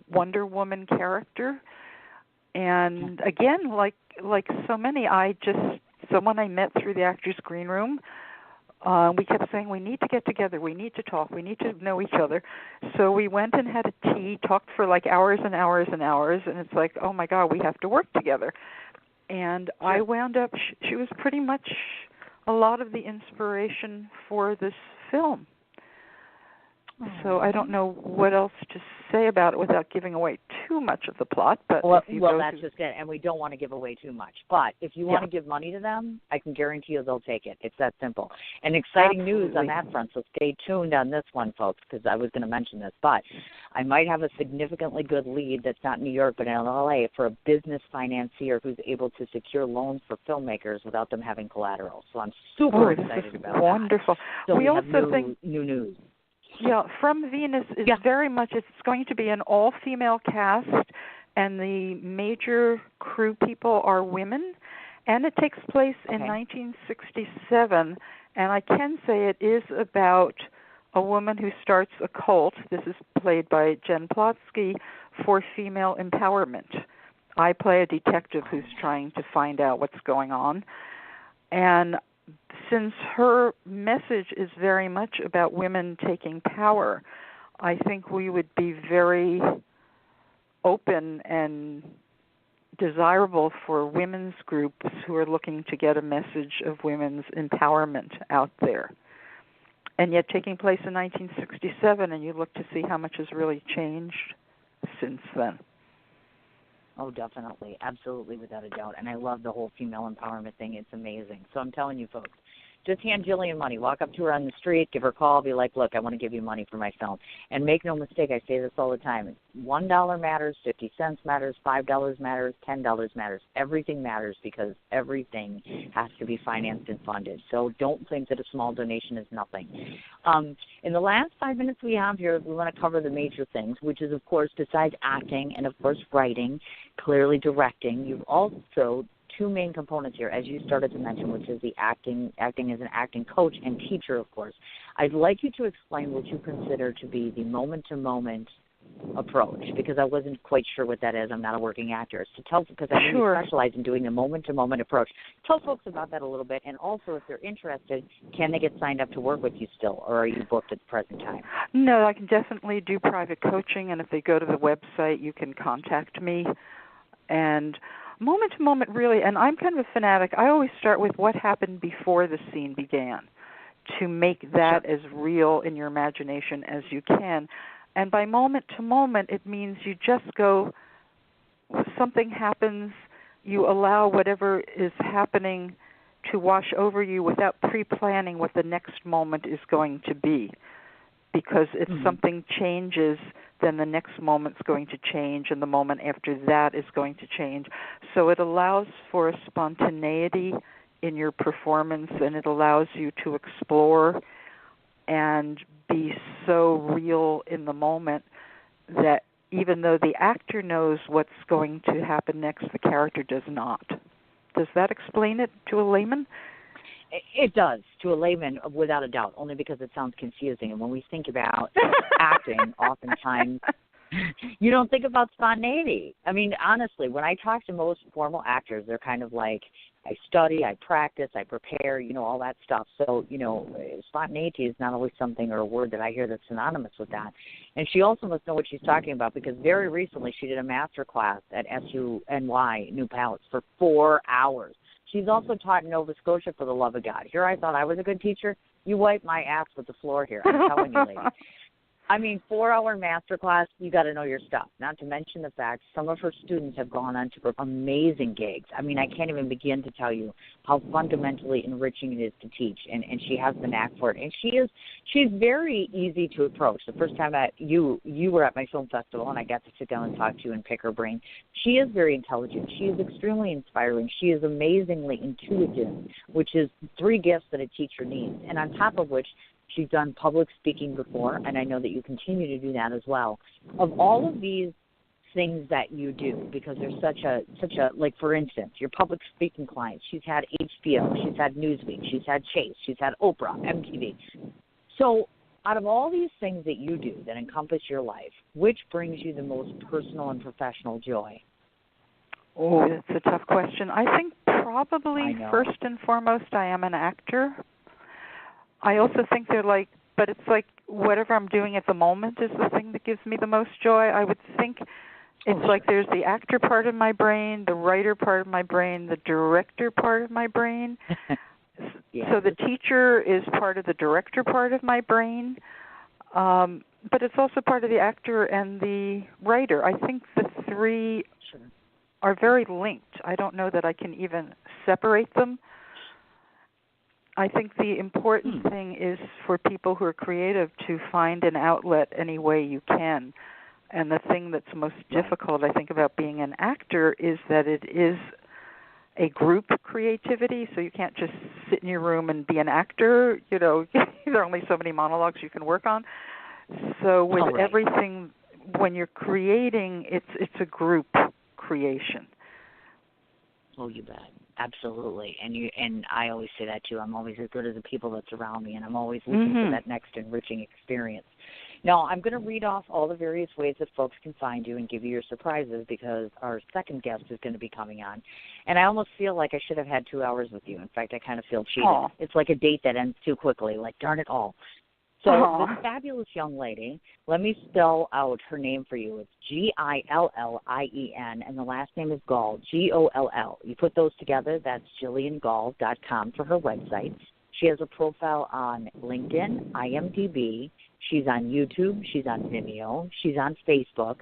Wonder Woman character. And again, like so many, someone I met through the Actors Green Room, we kept saying, we need to get together, we need to talk, we need to know each other. So we went and had a tea, talked for like hours and hours and hours, and it's like, oh my God, we have to work together. And I wound up, she was pretty much a lot of the inspiration for this film. So I don't know what else to say about it without giving away too much of the plot. But that's just it, and we don't want to give away too much. But if you want to give money to them, I can guarantee you they'll take it. It's that simple. And exciting news on that front, so stay tuned on this one, folks, because I was going to mention this. But I might have a significantly good lead that's not in New York but in L.A. for a business financier who's able to secure loans for filmmakers without them having collateral. So I'm super excited about that. Wonderful. So we also have think new news. Yeah, From Venus is very much, it's going to be an all-female cast, and the major crew people are women, and it takes place in 1967, and I can say it is about a woman who starts a cult. This is played by Jen Plotsky, for female empowerment. I play a detective who's trying to find out what's going on, and since her message is very much about women taking power, I think we would be very open and desirable for women's groups who are looking to get a message of women's empowerment out there. And yet taking place in 1967, and you look to see how much has really changed since then. Oh, definitely. Absolutely, without a doubt. And I love the whole female empowerment thing. It's amazing. So I'm telling you, folks, just hand Gillien money. Walk up to her on the street, give her a call, be like, look, I want to give you money for my film. And make no mistake, I say this all the time. $1 matters, 50 cents matters, $5 matters, $10 matters. Everything matters because everything has to be financed and funded. So don't think that a small donation is nothing. In the last 5 minutes we have here, we want to cover the major things, which is, of course, besides acting and, of course, writing, clearly directing, you've also two main components here, as you started to mention, which is the acting as an acting coach and teacher, of course. I'd like you to explain what you consider to be the moment-to-moment approach, because I wasn't quite sure what that is. I'm not a working actor. So tell, because I know you specialize in doing the moment-to-moment approach. Tell folks about that a little bit, and also if they're interested, can they get signed up to work with you still, or are you booked at the present time? No, I can definitely do private coaching, and if they go to the website, you can contact me. And moment to moment, really, and I'm kind of a fanatic. I always start with what happened before the scene began to make that as real in your imagination as you can. And by moment to moment, it means you just go, something happens, you allow whatever is happening to wash over you without pre-planning what the next moment is going to be. Because if something changes, then the next moment's going to change, and the moment after that is going to change. So it allows for a spontaneity in your performance, and it allows you to explore and be so real in the moment that even though the actor knows what's going to happen next, the character does not. Does that explain it to a layman? It does, to a layman, without a doubt, only because it sounds confusing. And when we think about acting, oftentimes you don't think about spontaneity. I mean, honestly, when I talk to most formal actors, they're kind of like, I study, I practice, I prepare, all that stuff. So, spontaneity is not always something or a word that I hear that's synonymous with that. And she also must know what she's talking about, because very recently she did a master class at SUNY, New Paltz, for 4 hours. She's also taught in Nova Scotia, for the love of God. Here I thought I was a good teacher. You wipe my ass with the floor here. I'm telling you, lady. I mean, 4-hour master class, you got to know your stuff. Not to mention the fact some of her students have gone on to amazing gigs. I mean, I can't even begin to tell you how fundamentally enriching it is to teach, and she has the knack for it. And she's very easy to approach. The first time that you were at my film festival, and I got to sit down and talk to you and pick her brain, she is very intelligent. She is extremely inspiring. She is amazingly intuitive, which is 3 gifts that a teacher needs. And on top of which, she's done public speaking before, and I know that you continue to do that as well. Of all of these things that you do, because there's such a like, for instance, your public speaking clients, she's had HBO, she's had Newsweek, she's had Chase, she's had Oprah, MTV. So out of all these things that you do that encompass your life, which brings you the most personal and professional joy? Oh, that's a tough question. I think probably first and foremost I am an actor. I also think but it's like whatever I'm doing at the moment is the thing that gives me the most joy. I would think it's like there's the actor part of my brain, the writer part of my brain, the director part of my brain. So the teacher is part of the director part of my brain, but it's also part of the actor and the writer. I think the 3 are very linked. I don't know that I can even separate them. I think the important thing is for people who are creative to find an outlet any way you can. And the thing that's most difficult, I think, about being an actor is that it is a group creativity, so you can't just sit in your room and be an actor. There are only so many monologues you can work on. So with everything, when you're creating, it's a group creation. Oh, you bet. Absolutely. And I always say that, too. I'm always as good as the people that surround me, and I'm always looking for that next enriching experience. Now, I'm going to read off all the various ways that folks can find you and give you your surprises, because our second guest is going to be coming on. And I almost feel like I should have had 2 hours with you. In fact, I kind of feel cheated. It's like a date that ends too quickly, like, darn it all. So this fabulous young lady, let me spell out her name for you. It's Gillien, and the last name is Goll, Goll. You put those together, that's GillienGoll.com for her website. She has a profile on LinkedIn, IMDb. She's on YouTube. She's on Vimeo. She's on Facebook.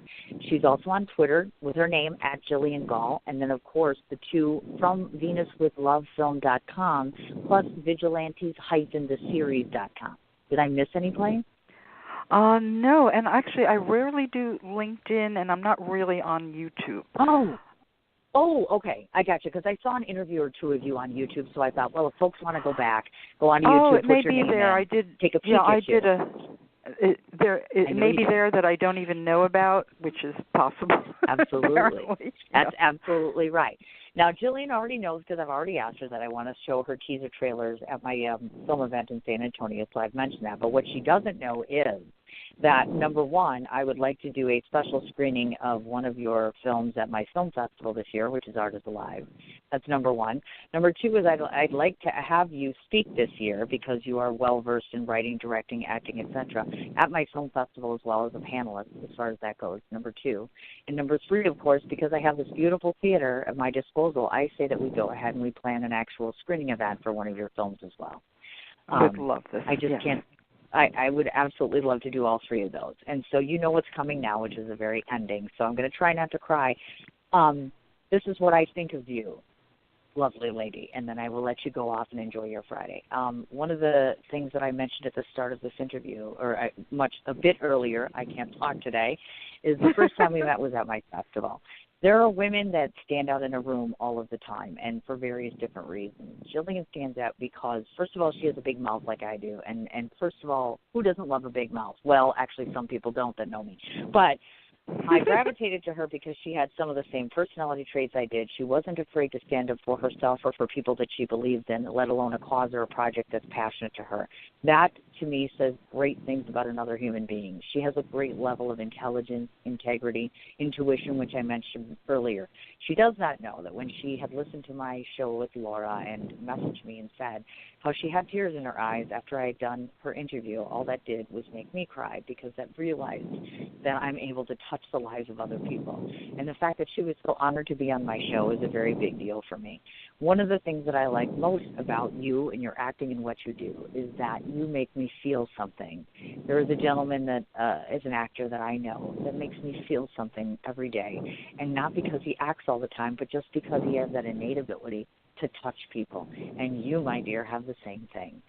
She's also on Twitter with her name at Gillien Goll. And then, of course, the two from VenusWithLoveFilm.com plus Vigilantes-theseries.com. Did I miss any place? No, and actually I rarely do LinkedIn, and I'm not really on YouTube. Oh, okay. I got you, because I saw an interview or two of you on YouTube, so I thought, well, if folks want to go back, go on YouTube, it may put your be name there. in, I did. take a peek yeah, at I you. did a. It may be there that I don't even know about, which is possible. Absolutely. That's absolutely right. Now, Gillien already knows, because I've already asked her that I want to show her teaser trailers at my film event in San Antonio, so I've mentioned that. But what she doesn't know is that, number one, I would like to do a special screening of one of your films at my film festival this year, which is Art is Alive. That's number one. Number two is I'd like to have you speak this year, because you are well-versed in writing, directing, acting, etc., at my film festival as well as a panelist, as far as that goes, number two. And number three, of course, because I have this beautiful theater at my disposal, I say that we go ahead and we plan an actual screening event for one of your films as well. I would love this. I just can't. I would absolutely love to do all three of those. And so you know what's coming now, which is the very ending. So I'm going to try not to cry. This is what I think of you, lovely lady, and then I will let you go off and enjoy your Friday. One of the things that I mentioned at the start of this interview, or a bit earlier, I can't talk today, is the first time we met was at my festival. There are women that stand out in a room all of the time, and for various different reasons. Gillien stands out because, first of all, she has a big mouth like I do, and first of all, who doesn't love a big mouth? Well, actually, some people don't that know me. But I gravitated to her because she had some of the same personality traits I did. She wasn't afraid to stand up for herself or for people that she believed in, let alone a cause or a project that's passionate to her. That, to me, says great things about another human being. She has a great level of intelligence, integrity, intuition, which I mentioned earlier. She does not know that when she had listened to my show with Laura and messaged me and said how she had tears in her eyes after I had done her interview, all that did was make me cry, because that realized that I'm able to touch the lives of other people. And the fact that she was so honored to be on my show is a very big deal for me. One of the things that I like most about you and your acting and what you do is that you make me feel something. There is a gentleman that is an actor that I know that makes me feel something every day, and not because he acts all the time, but just because he has that innate ability to touch people. And you, my dear, have the same thing.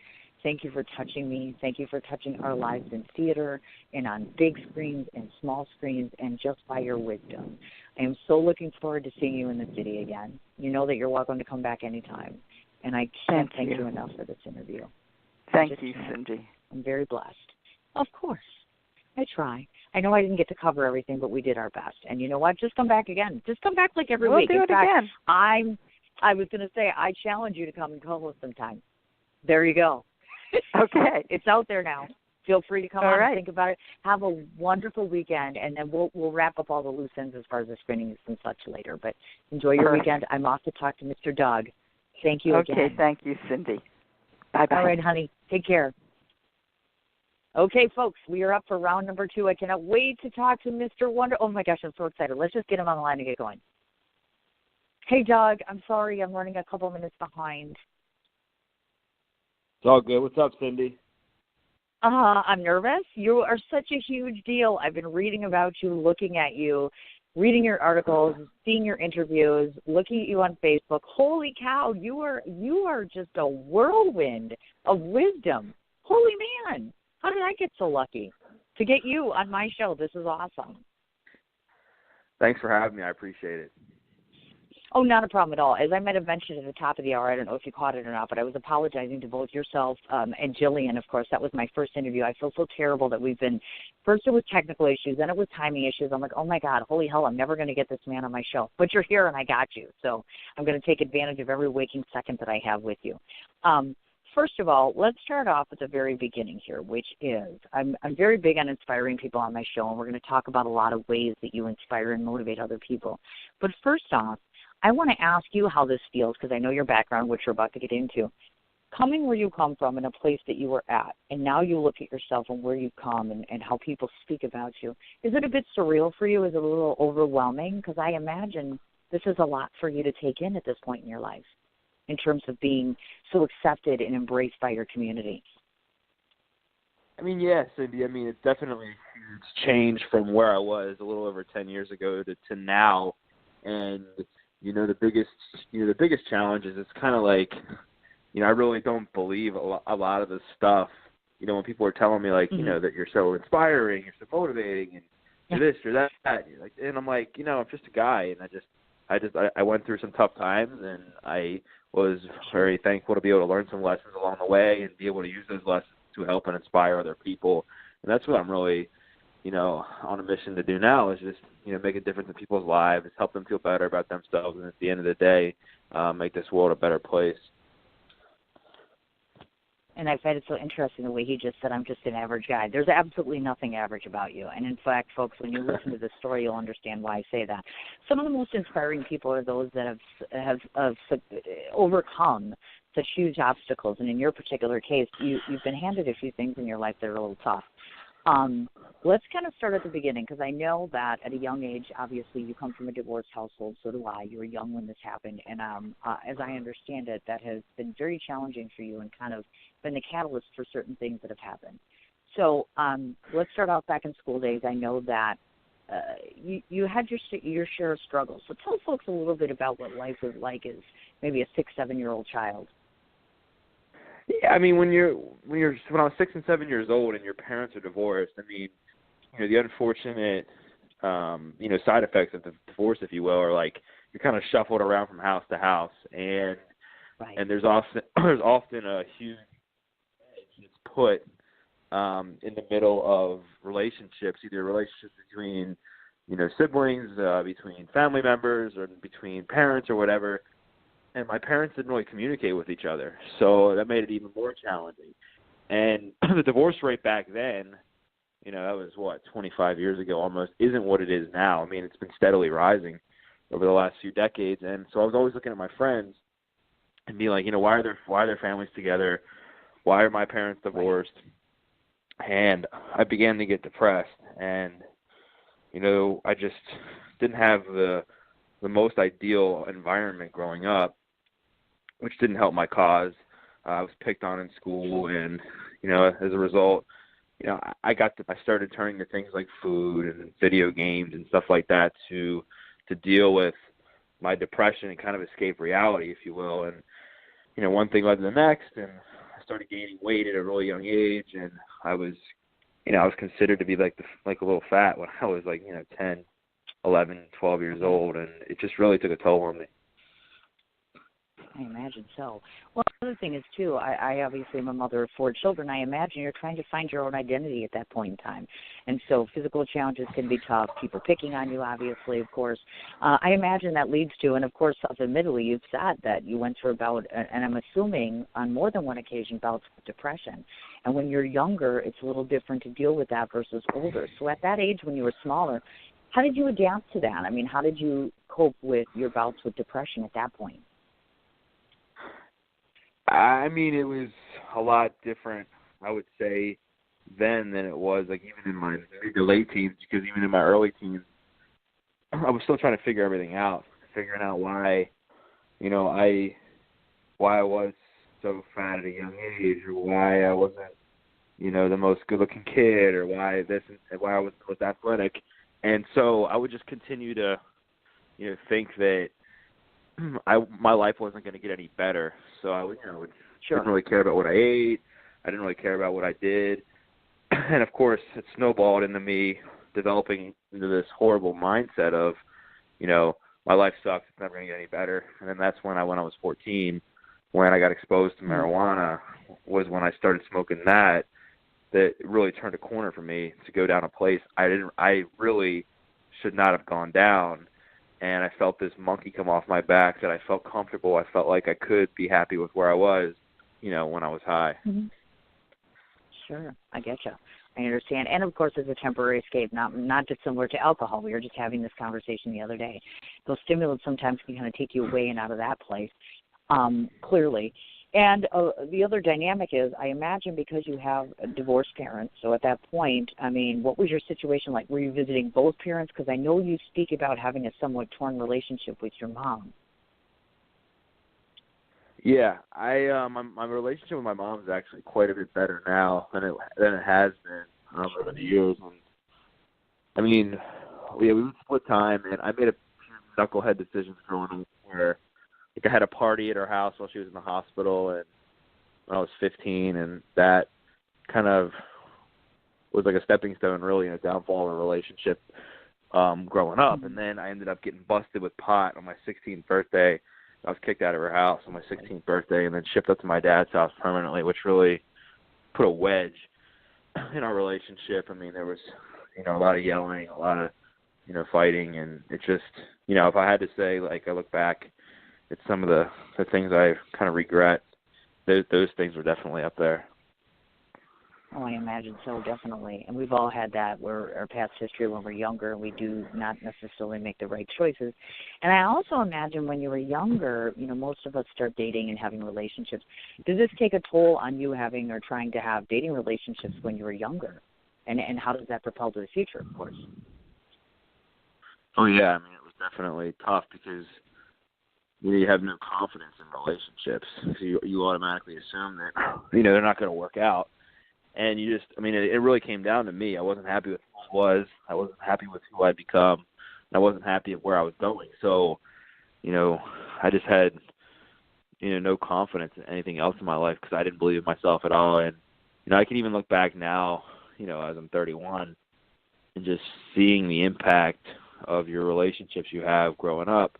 Thank you for touching me. Thank you for touching our lives in theater and on big screens and small screens, and just by your wisdom. I am so looking forward to seeing you in the city again. You know that you're welcome to come back anytime. And I can't thank you enough for this interview. Thank you, Cindy. I'm very blessed. Of course. I try. I know I didn't get to cover everything, but we did our best. And you know what? Just come back again. Just come back like every week. We'll do it again. I was going to say, I challenge you to come and co-host sometime. There you go. Okay. It's out there now. Feel free to come all on right. and think about it. Have a wonderful weekend, and then we'll wrap up all the loose ends as far as the screenings and such later. But enjoy your weekend. I'm off to talk to Mr. Doug. Thank you again. Okay, thank you, Cindy. Bye-bye. All right, honey. Take care. Okay, folks, we are up for round number 2. I cannot wait to talk to Mr. Wonder. Oh, my gosh, I'm so excited. Let's just get him on the line and get going. Hey, Doug, I'm sorry I'm running a couple minutes behind. It's all good. What's up, Cindy? I'm nervous. You are such a huge deal. I've been reading about you, looking at you, reading your articles, seeing your interviews, looking at you on Facebook. Holy cow, you are just a whirlwind of wisdom. Holy man, how did I get so lucky to get you on my show? This is awesome. Thanks for having me. I appreciate it. Oh, not a problem at all. As I might have mentioned at the top of the hour, I don't know if you caught it or not, but I was apologizing to both yourself and Gillien, of course. That was my first interview. I feel so terrible that first it was technical issues, then it was timing issues. I'm like, oh, my God, holy hell, I'm never going to get this man on my show. But you're here, and I got you. So I'm going to take advantage of every waking second that I have with you. First of all, let's start off at the very beginning here, which is I'm very big on inspiring people on my show, and we're going to talk about a lot of ways that you inspire and motivate other people. But first off, I want to ask you how this feels, because I know your background, which we're about to get into. coming where you come from in a place that you were at, and now you look at yourself and where you come and how people speak about you, is it a bit surreal for you? Is it a little overwhelming? Because I imagine this is a lot for you to take in at this point in your life in terms of being so accepted and embraced by your community. I mean, yes, Cindy. I mean, it's definitely a huge change from where I was a little over 10 years ago to now. And, the biggest challenge is it's kind of like, I really don't believe a lot of the stuff, when people are telling me, like, that you're so inspiring, you're so motivating, and you're this, you're that. And I'm like, I'm just a guy, and I went through some tough times, and I was very thankful to be able to learn some lessons along the way and be able to use those lessons to help and inspire other people. And that's what I'm really, on a mission to do now, is just, make a difference in people's lives, help them feel better about themselves, and at the end of the day, make this world a better place. And I find it so interesting the way he just said, I'm just an average guy. There's absolutely nothing average about you. And in fact, folks, when you listen to this story, you'll understand why I say that. Some of the most inspiring people are those that have overcome such huge obstacles. And in your particular case, you've been handed a few things in your life that are a little tough. Let's kind of start at the beginning, because I know that at a young age, obviously, you come from a divorced household. So do I. You were young when this happened. And as I understand it, that has been very challenging for you and kind of been the catalyst for certain things that have happened. So let's start out back in school days. I know that you had your share of struggles. So tell folks a little bit about what life was like as maybe a 6, 7-year-old child. Yeah, I mean, when I was 6 and 7 years old and your parents are divorced, I mean, the unfortunate, side effects of the divorce, if you will, are like you're kind of shuffled around from house to house, and right. And there's often a huge edge that's put in the middle of relationships, either relationships between siblings, between family members, or between parents or whatever. And my parents didn't really communicate with each other, so that made it even more challenging. And the divorce rate back then, that was 25 years ago almost, isn't what it is now. I mean, it's been steadily rising over the last few decades. And so I was always looking at my friends and being like, why are their families together? Why are my parents divorced? And I began to get depressed, and I just didn't have the most ideal environment growing up, which didn't help my cause. I was picked on in school, and as a result, I started turning to things like food and video games and stuff like that to deal with my depression and kind of escape reality, if you will. And one thing led to the next, and I started gaining weight at a really young age, and I was considered to be like a little fat when I was 10, 11, 12 years old, and it just really took a toll on me. I imagine so. Well, the other thing is, too, I obviously am a mother of 4 children. I imagine you're trying to find your own identity at that point in time. And so physical challenges can be tough. People picking on you, obviously, of course. I imagine that leads to, and of course, self-admittedly, you've said that you went through and I'm assuming on more than one occasion, bouts with depression. And when you're younger, it's a little different to deal with that versus older. So at that age, when you were smaller, how did you adapt to that? I mean, how did you cope with your bouts with depression at that point? I mean, it was a lot different, I would say, then than it was, even in my mid to late teens, because even in my early teens, I was still trying to figure everything out, figuring out why I was so fat at a young age, or why I wasn't, the most good-looking kid, or why I wasn't the most athletic. And so I would just continue to, think that my life wasn't going to get any better. So I didn't really care about what I ate. I didn't really care about what I did. And, of course, it snowballed into me developing into this horrible mindset of, my life sucks. It's never going to get any better. And then that's when I was 14, when I got exposed to marijuana, was when I started smoking that really turned a corner for me to go down a place I really should not have gone down. And I felt this monkey come off my back, that I felt comfortable. I felt like I could be happy with where I was, when I was high. Mm-hmm. Sure, I get you. I understand. And, of course, it's a temporary escape, not dissimilar to alcohol. We were just having this conversation the other day. Those stimulants sometimes can kind of take you away and out of that place, clearly. And the other dynamic is, I imagine because you have divorced parents, so at that point, I mean, what was your situation like? Were you visiting both parents? Because I know you speak about having a somewhat torn relationship with your mom. Yeah, my relationship with my mom is actually quite a bit better now than it has been over the years. And I mean, we would split time, and I made a few knucklehead decisions growing up where, like, I had a party at her house while she was in the hospital, and when I was 15, and that kind of was like a stepping stone, really, in a downfall of a relationship growing up. And then I ended up getting busted with pot on my 16th birthday. I was kicked out of her house on my 16th birthday and then shipped up to my dad's house permanently, which really put a wedge in our relationship. I mean, there was, a lot of yelling, a lot of, fighting, and it just, if I had to say, like, I look back, it's some of the things I kind of regret. Those things were definitely up there. Oh, I imagine so, definitely. And we've all had that, where our past history when we're younger, we do not necessarily make the right choices. And I also imagine when you were younger, most of us start dating and having relationships. Does this take a toll on you having or trying to have dating relationships when you were younger? And how does that propel to the future, of course? Oh, yeah. I mean, it was definitely tough because you have no confidence in relationships. So you automatically assume that, they're not going to work out. And you just, it really came down to me. I wasn't happy with who I was. I wasn't happy with who I'd become. I wasn't happy with where I was going. So, I just had, no confidence in anything else in my life because I didn't believe in myself at all. And, I can even look back now, as I'm 31, and just seeing the impact of your relationships you have growing up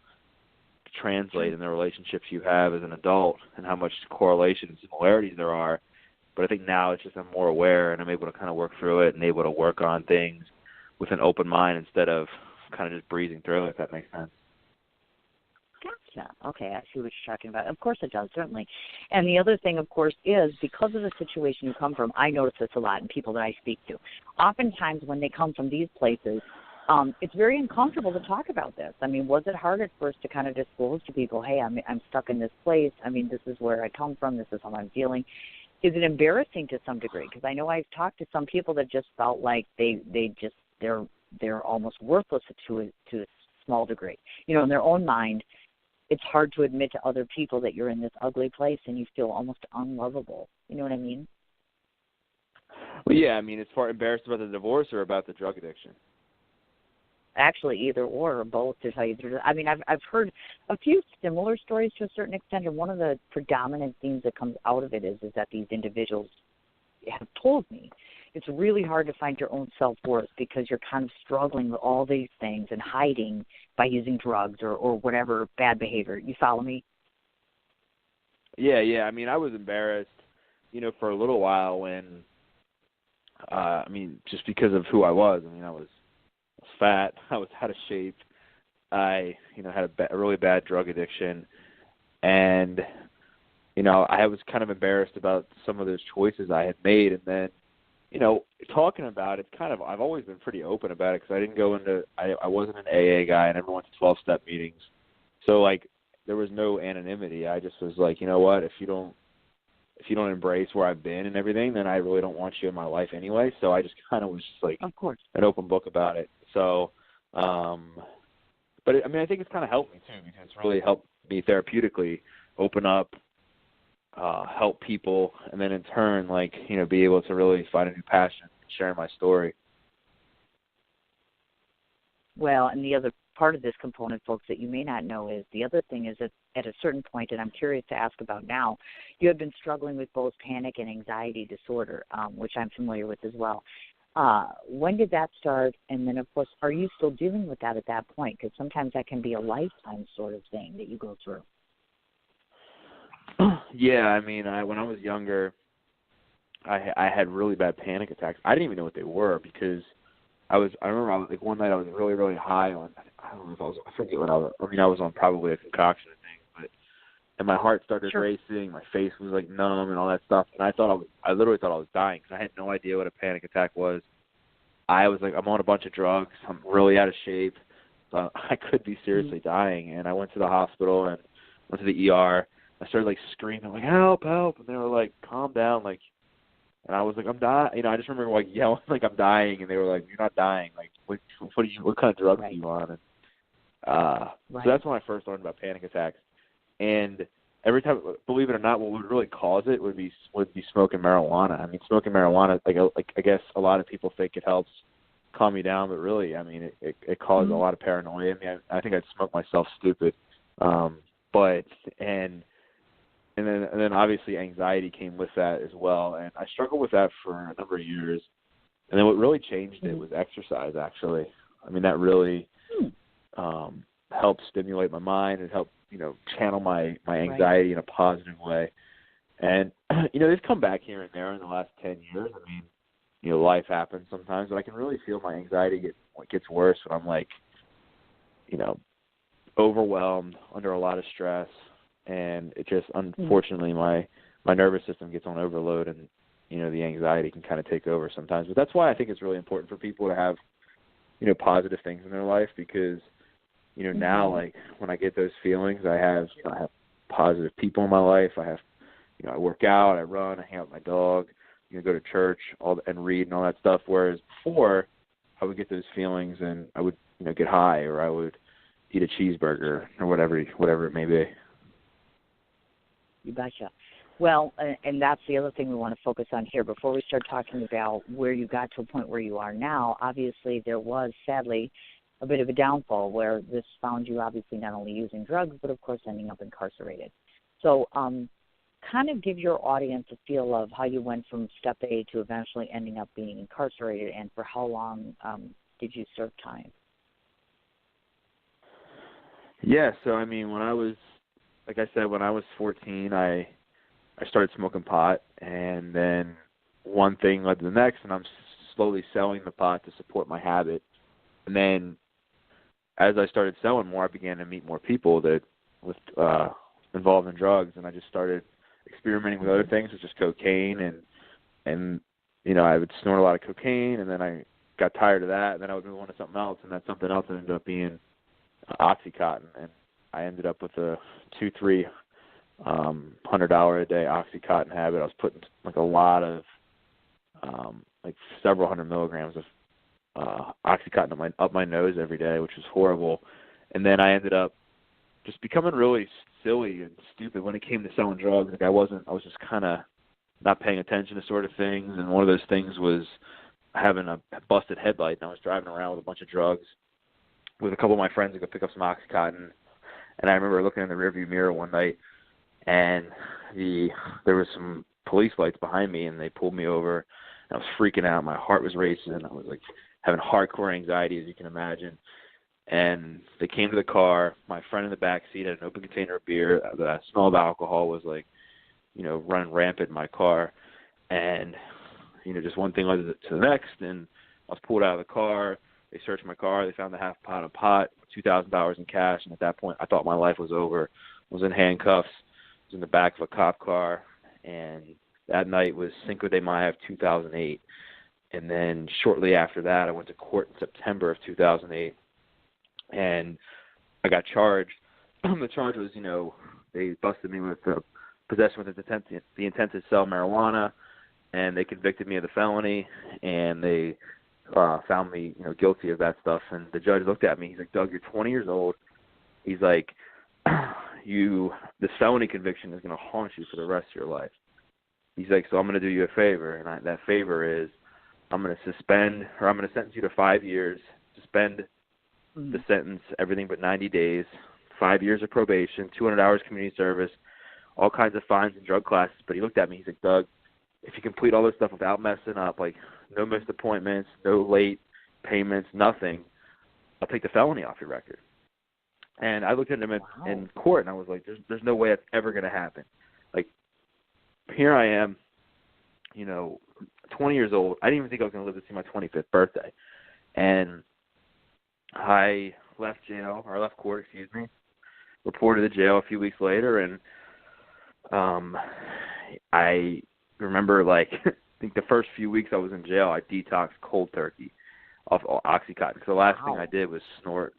translate in the relationships you have as an adult and how much correlation and similarities there are. But I think now it's just I'm more aware and I'm able to kind of work through it and able to work on things with an open mind instead of kind of just breezing through it, if that makes sense. Gotcha. Okay, I see what you're talking about. Of course it does, certainly. And the other thing, of course, is because of the situation you come from, I notice this a lot in people that I speak to. Oftentimes when they come from these places, it's very uncomfortable to talk about this. I mean, was it hard at first to kind of disclose to people, hey, I'm stuck in this place. This is where I come from. This is how I'm feeling. Is it embarrassing to some degree? Because I know I've talked to some people that just felt like they're almost worthless to a small degree. In their own mind, it's hard to admit to other people that you're in this ugly place and you feel almost unlovable. You know what I mean? Well, yeah. As far embarrassed about the divorce or about the drug addiction? Actually, either or both, to tell you the truth. I've heard a few similar stories to a certain extent, and one of the predominant themes that comes out of it is that these individuals have told me it's really hard to find your own self-worth because you're kind of struggling with all these things and hiding by using drugs or whatever bad behavior. You follow me? Yeah. I was embarrassed, for a little while when, just because of who I was. I was fat. I was out of shape. I, had a really bad drug addiction. And, I was kind of embarrassed about some of those choices I had made. And then, talking about it, I've always been pretty open about it because I didn't go into, I wasn't an AA guy. I never went to 12-step meetings. So, there was no anonymity. I just was like, you know what, if you don't embrace where I've been and everything, then I really don't want you in my life anyway. So I just kind of was just like of course, an open book about it. So, but I think it's kind of helped me too because it's really helped me therapeutically open up, help people, and then in turn, be able to really find a new passion, sharing my story. Well, and the other part of this component, folks, that you may not know is the other thing is that at a certain point, and I'm curious to ask about now, you have been struggling with both panic and anxiety disorder, which I'm familiar with as well. When did that start? And then, of course, are you still dealing with that at that point? Because sometimes that can be a lifetime sort of thing that you go through. Yeah, when I was younger, I had really bad panic attacks. I didn't even know what they were because I remember one night I was really, really high on, I don't know if I forget what I was on probably a concoction of things, and my heart started racing, my face was numb and all that stuff, and I literally thought I was dying because I had no idea what a panic attack was. I was I'm on a bunch of drugs, I'm really out of shape, I could be seriously dying, and I went to the hospital and went to the ER, I started like screaming like help, help, and they were like calm down, like, and I was like I'm dying, you know. I just remember like yelling like I'm dying, and they were like you're not dying, like what kind of drugs are you on? And so that's when I first learned about panic attacks. And every time, believe it or not, what would really cause it would be smoking marijuana. I mean, smoking marijuana, like I guess a lot of people think it helps calm you down, but really, I mean, it caused a lot of paranoia. I mean, I think I'd smoke myself stupid. And then obviously anxiety came with that as well, and I struggled with that for a number of years. And then what really changed it was exercise. Actually, I mean, that really helped stimulate my mind and helped channel my anxiety in a positive way. And they've come back here and there in the last 10 years. I mean, life happens sometimes, but I can really feel my anxiety gets worse when I'm like, overwhelmed, under a lot of stress, and it just unfortunately my nervous system gets on overload, and the anxiety can kind of take over sometimes. But that's why I think it's really important for people to have positive things in their life, because now, like, when I get those feelings, I have positive people in my life. I have I work out, I run, I hang out with my dog, go to church, and read and all that stuff. Whereas before, I would get those feelings and I would get high, or I would eat a cheeseburger or whatever it may be. You betcha. Well, and that's the other thing we want to focus on here. Before we start talking about where you got to a point where you are now, obviously there was, sadly, a bit of a downfall where this found you obviously not only using drugs, but of course ending up incarcerated. So kind of give your audience a feel of how you went from step A to eventually ending up being incarcerated, and for how long did you serve time? Yeah, so I mean, when I was 14, I started smoking pot, and then one thing led to the next, and I'm slowly selling the pot to support my habit. And then as I started selling more, I began to meet more people that was involved in drugs, and I just started experimenting with other things, such as cocaine, and I would snort a lot of cocaine, and then I got tired of that, and then I would move on to something else, and that something else ended up being Oxycontin, and I ended up with a $200-300 a day Oxycontin habit. I was putting like a lot of like several hundred milligrams of Oxycontin up my nose every day, which was horrible. And then I ended up just becoming really silly and stupid when it came to selling drugs. Like I was just kind of not paying attention to sort of things. And one of those things was having a busted headlight, and I was driving around with a bunch of drugs with a couple of my friends to go pick up some Oxycontin. And I remember looking in the rearview mirror one night, and there was some police lights behind me, and they pulled me over. And I was freaking out. My heart was racing. I was like having hardcore anxiety, as you can imagine. And they came to the car. My friend in the back seat had an open container of beer. The smell of alcohol was like, running rampant in my car. And, just one thing led to the next. And I was pulled out of the car. They searched my car. They found the half pot of pot, $2,000 in cash. And at that point, I thought my life was over. I was in handcuffs. I was in the back of a cop car. And that night was Cinco de Mayo of 2008. And then shortly after that, I went to court in September of 2008. And I got charged. The charge was, they busted me with possession with the intent to sell marijuana. And they convicted me of the felony. And they found me, guilty of that stuff. And the judge looked at me. He's like, Doug, you're 20 years old. He's like, this felony conviction is going to haunt you for the rest of your life. He's like, so I'm going to do you a favor. And that favor is I'm going to sentence you to 5 years, suspend the sentence, everything but 90 days, 5 years of probation, 200 hours community service, all kinds of fines and drug classes. But he looked at me. He's like, Doug, if you complete all this stuff without messing up, like no missed appointments, no late payments, nothing, I'll take the felony off your record. And I looked at him in court, and I was like, there's no way that's ever going to happen. Like, here I am, 20 years old. I didn't even think I was going to live to see my 25th birthday. And I left court, reported to jail a few weeks later, and I remember, I think the first few weeks I was in jail, I detoxed cold turkey off Oxycontin. Because the last thing I did was snort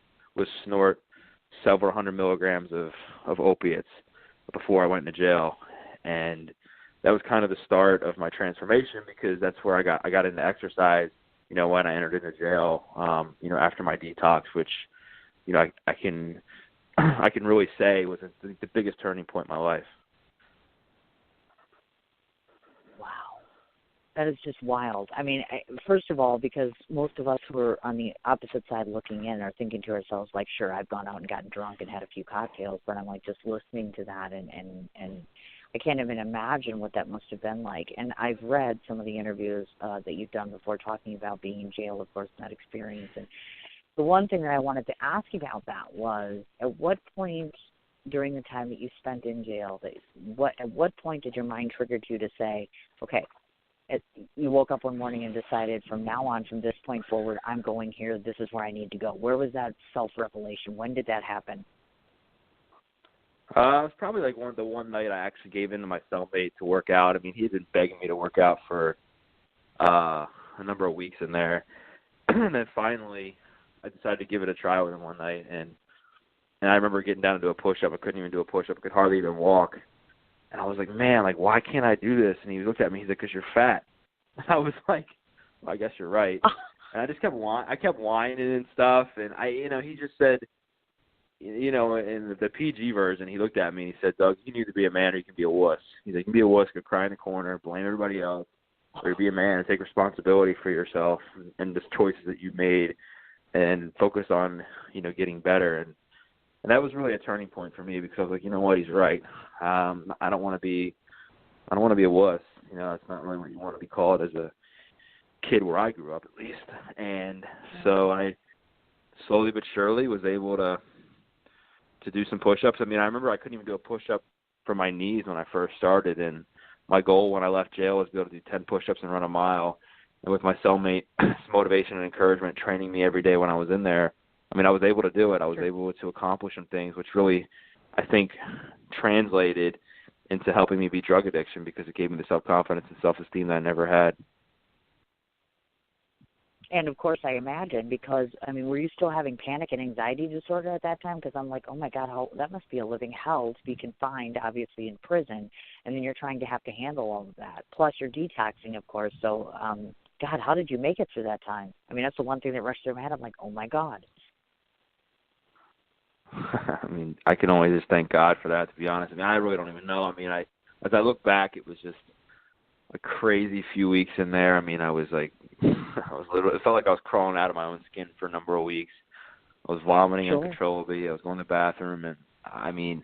several hundred milligrams of opiates. before I went into jail. And that was kind of the start of my transformation, because that's where I got into exercise, when I entered into jail, after my detox, which, I can really say was the biggest turning point in my life. Wow. That is just wild. I mean, first of all, because most of us who are on the opposite side looking in are thinking to ourselves, like, sure, I've gone out and gotten drunk and had a few cocktails, but I'm like just listening to that and I can't even imagine what that must have been like. And I've read some of the interviews that you've done before talking about being in jail, of course, and that experience. And the one thing that I wanted to ask you about that was, at what point during the time that you spent in jail, at what point did your mind trigger you to say, okay, you woke up one morning and decided from now on, from this point forward, I'm going here, this is where I need to go? Where was that self-revelation? When did that happen? It was probably like the one night I actually gave in to my cellmate to work out. I mean, he had been begging me to work out for a number of weeks in there. And then finally I decided to give it a try with him one night. And I remember getting down to do a push-up. I couldn't even do a push-up. I could hardly even walk. And I was like, man, like, why can't I do this? And he looked at me. He's like, because you're fat. And I was like, well, I guess you're right. And I just kept whining and stuff. And he just said, in the PG version, he looked at me and he said, Doug, you need to be a man or you can be a wuss. He's like, you can be a wuss, go cry in the corner, blame everybody else, or be a man and take responsibility for yourself and the choices that you made and focus on, getting better. And that was really a turning point for me, because I was like, you know what, he's right. I don't want to be a wuss. It's not really what you want to be called as a kid where I grew up, at least. And so I slowly but surely was able to do some push-ups. I mean, I remember I couldn't even do a push-up for my knees when I first started, and my goal when I left jail was to be able to do 10 push-ups and run a mile. And with my cellmate's motivation and encouragement, training me every day when I was in there, I mean, I was able to do it. I was able to accomplish some things, which really, I think, translated into helping me beat drug addiction, because it gave me the self-confidence and self-esteem that I never had. And, of course, I imagine, because, I mean, were you still having panic and anxiety disorder at that time? Because I'm like, oh, my God, that must be a living hell to be confined, obviously, in prison, and then you're trying to have to handle all of that. Plus, you're detoxing, of course. So, God, how did you make it through that time? I mean, that's the one thing that rushed through my head. I'm like, oh, my God. I mean, I can only just thank God for that, to be honest. I mean, I really don't even know. I mean, as I look back, it was just a crazy few weeks in there. I mean, I was like, it felt like I was crawling out of my own skin for a number of weeks. I was vomiting uncontrollably. I was going to the bathroom. And, I mean,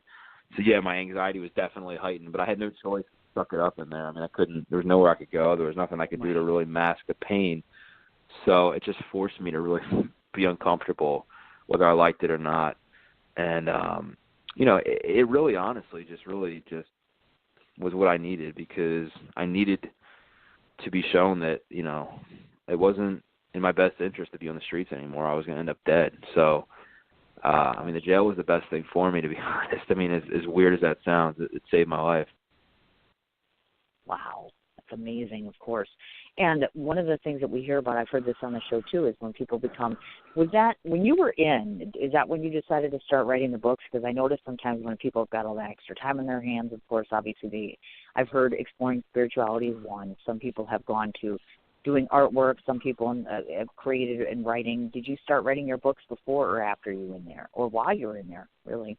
so, yeah, my anxiety was definitely heightened, but I had no choice to suck it up in there. I mean, there was nowhere I could go. There was nothing I could do to really mask the pain. So it just forced me to really be uncomfortable, whether I liked it or not. And, it really honestly just was what I needed, because I needed to be shown that, it wasn't in my best interest to be on the streets anymore. I was going to end up dead. So, I mean, the jail was the best thing for me, to be honest. I mean, as weird as that sounds, it saved my life. Wow. That's amazing, of course. And one of the things that we hear about, I've heard this on the show too, is when people when you were in, is that when you decided to start writing the books? Because I notice sometimes when people have got all that extra time in their hands, of course, obviously I've heard exploring spirituality is one. Some people have gone to doing artwork. Some people have created in writing. Did you start writing your books before or after you were in there, or while you were in there, really?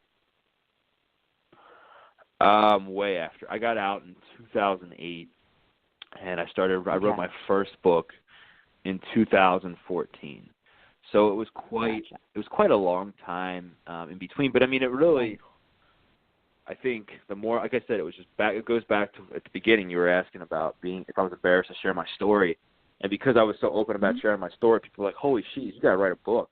Way after. I got out in 2008. And I wrote my first book in 2014. So it was quite a long time in between. But I mean, it really, I think the more, like I said, it goes back to at the beginning. You were asking about if I was embarrassed to share my story. And because I was so open about sharing my story, people were like, holy shit, you got to write a book.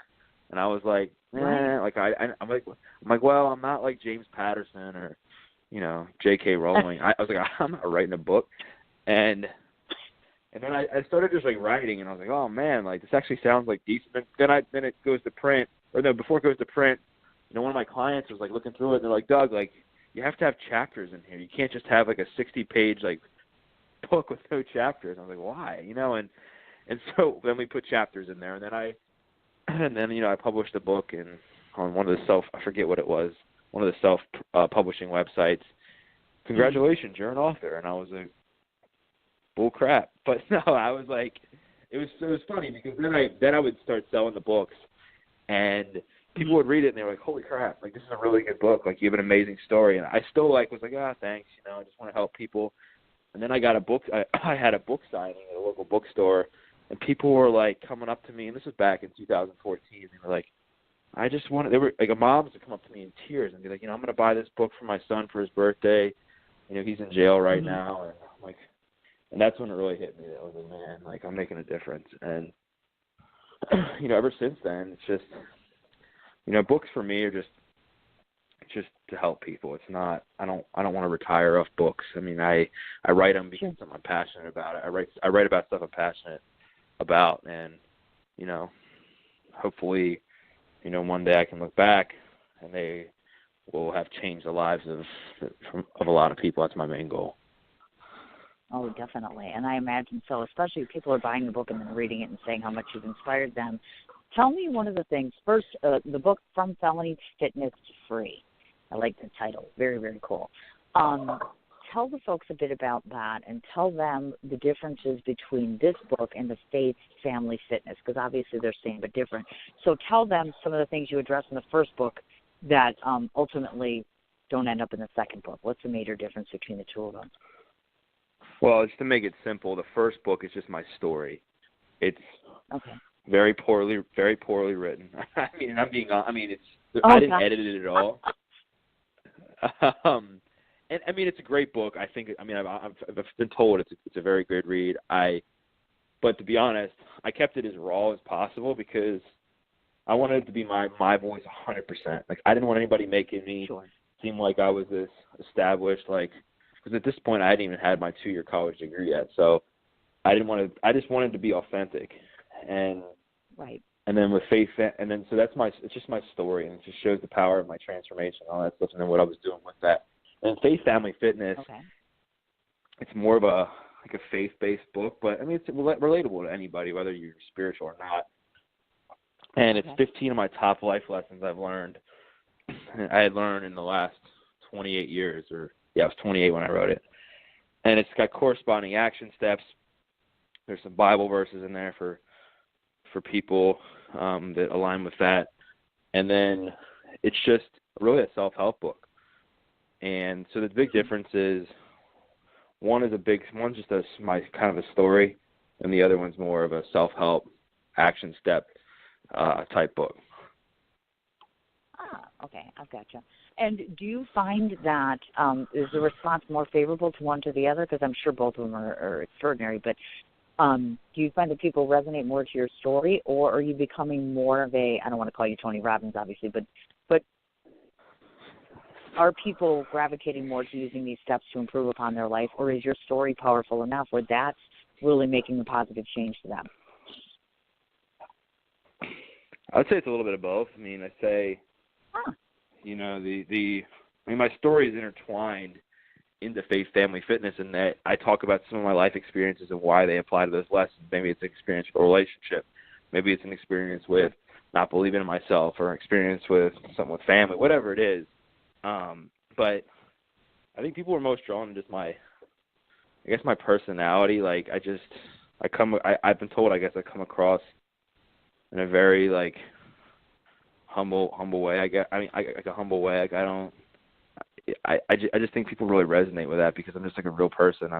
And I was like, I'm like, well, I'm not like James Patterson or, J.K. Rowling. I was like, I'm not writing a book. And then I started just like writing, and I was like, oh man, like this actually sounds like decent. Then it goes to print, or no, before it goes to print, one of my clients was like looking through it, and they're like, Doug, like you have to have chapters in here. You can't just have like a 60-page like book with no chapters. I was like, why? And so then we put chapters in there, and then I published a book on one of the I forget what it was, one of the self-publishing websites. congratulations, you're an author. And I was like, bull crap. But no, I was like, it was funny because then I would start selling the books, and people would read it and they were like, holy crap, like this is a really good book, like you have an amazing story. And I still was like, thanks, I just want to help people. And then I got a book. I had a book signing at a local bookstore, and people were like coming up to me, and this was back in 2014. They were like, they were like, moms would come up to me in tears and be like, I'm going to buy this book for my son for his birthday. He's in jail right now, and I'm like. And that's when it really hit me. That was like, man, like I'm making a difference. And ever since then, it's just, books for me are just to help people. It's not. I don't want to retire off books. I mean, I write them because I'm passionate about it. I write about stuff I'm passionate about, and hopefully, one day I can look back and they will have changed the lives of a lot of people. That's my main goal. Oh, definitely. And I imagine so, especially if people are buying the book and then reading it and saying how much you've inspired them. Tell me one of the things. First, the book, From Felony Fitness to Free. I like the title. Very, very cool. Tell the folks a bit about that and tell them the differences between this book and the Faith Family Fitness, because obviously they're same but different. So tell them some of the things you address in the first book that ultimately don't end up in the second book. What's the major difference between the two of them? Well, just to make it simple, the first book is just my story. It's very poorly written. I didn't edit it at all. And I mean, it's a great book. I think. I mean, I've been told it's a very good read. But to be honest, I kept it as raw as possible because I wanted it to be my voice 100%. Like I didn't want anybody making me seem like I was this established because at this point I hadn't even had my 2-year college degree yet. So I just wanted to be authentic. And and then with Faith, and then so it's just my story, and it just shows the power of my transformation and all that stuff, and then what I was doing with that. And Faith Family Fitness, it's more of a faith-based book, but I mean it's relatable to anybody, whether you're spiritual or not. And it's 15 of my top life lessons I've learned. I had learned in the last 28 years, I was 28 when I wrote it. And it's got corresponding action steps. There's some Bible verses in there for people that align with that. And then it's just really a self-help book. And so the big difference is one's just my kind of a story, and the other one's more of a self-help action step type book. Okay, I've gotcha. And do you find that is the response more favorable to one to the other? Because I'm sure both of them are extraordinary, but do you find that people resonate more to your story, or are you becoming more of I don't want to call you Tony Robbins, obviously, but are people gravitating more to using these steps to improve upon their life, or is your story powerful enough where that's really making a positive change to them? I would say it's a little bit of both. I mean, I'd say, my story is intertwined into Faith Family Fitness, and that I talk about some of my life experiences and why they apply to those lessons. Maybe it's an experience with a relationship. Maybe it's an experience with not believing in myself, or an experience with something with family, whatever it is. But I think people are most drawn to just my personality. Like I've been told, I guess I come across in a very humble way. A humble way. I just think people really resonate with that because I'm just a real person.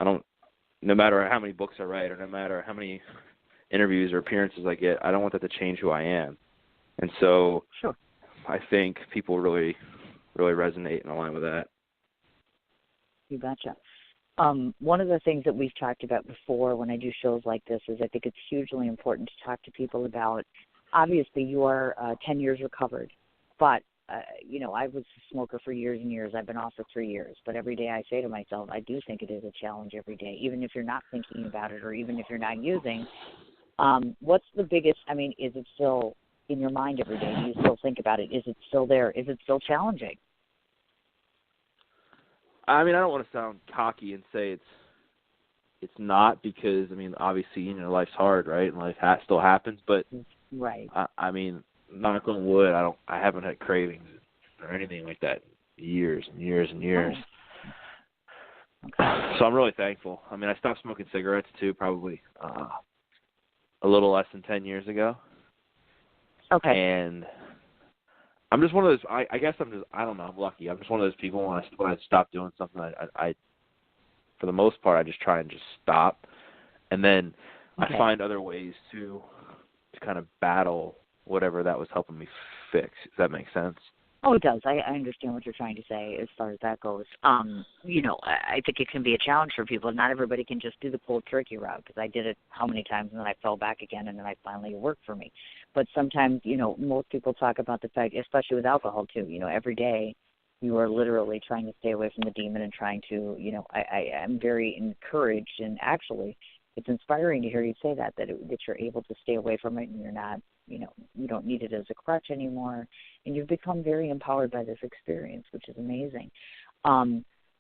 No matter how many books I write, or no matter how many interviews or appearances I get, I don't want that to change who I am. And so I think people really, really resonate and align with that. You betcha. One of the things that we've talked about before when I do shows like this is I think it's hugely important to talk to people about, obviously you are 10 years recovered, but, I was a smoker for years and years. I've been off for 3 years, but every day I say to myself, I do think it is a challenge every day, even if you're not thinking about it or even if you're not using. What's the biggest, is it still in your mind every day? Do you still think about it? Is it still there? Is it still challenging? I don't want to sound cocky and say it's not, because obviously life's hard, right? And life still happens, but right. Knock on wood, I haven't had cravings or anything like that years and years and years. Oh. Okay. So I'm really thankful. I mean, I stopped smoking cigarettes too, probably a little less than 10 years ago. Okay. And I'm just one of those. I guess I don't know. I'm lucky. I'm just one of those people when I stop doing something, I for the most part, I just try and just stop, and then I find other ways to kind of battle whatever that was helping me fix. Does that make sense? Oh, it does. I understand what you're trying to say as far as that goes. You know, I think it can be a challenge for people. Not everybody can just do the cold turkey route, because I did it how many times and then I fell back again and then it worked for me. But sometimes, you know, most people talk about the fact, especially with alcohol too, you know, every day you are literally trying to stay away from the demon and trying to, you know, I am very encouraged, and actually it's inspiring to hear you say that you're able to stay away from it and you're not, you know, you don't need it as a crutch anymore, and you've become very empowered by this experience, which is amazing.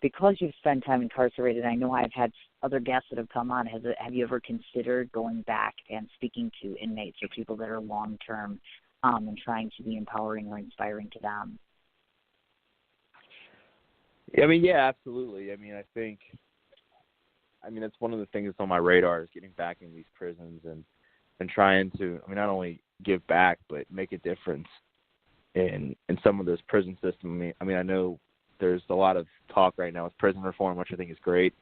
Because you've spent time incarcerated, I know I've had other guests that have come on. Have you ever considered going back and speaking to inmates or people that are long-term and trying to be empowering or inspiring to them? Yeah, I mean, yeah, absolutely. I mean, that's one of the things that's on my radar is getting back in these prisons and trying to, I mean, not only give back, but make a difference in some of those prison systems. I mean, I know there's a lot of talk right now with prison reform, which I think is great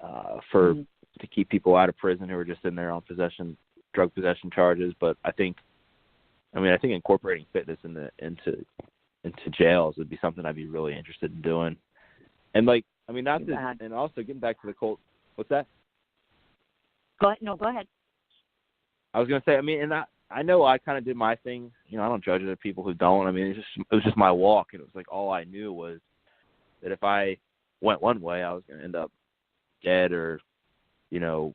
to keep people out of prison who are just in there on drug possession charges. But I think incorporating fitness into jails would be something I'd be really interested in doing. And and also getting back to the cold. What's that? Go ahead. No, go ahead. I was going to say, I mean, and I know I kind of did my thing. You know, I don't judge other people who don't. I mean, it was just my walk, and it was like all I knew was that if I went one way, I was going to end up dead or, you know,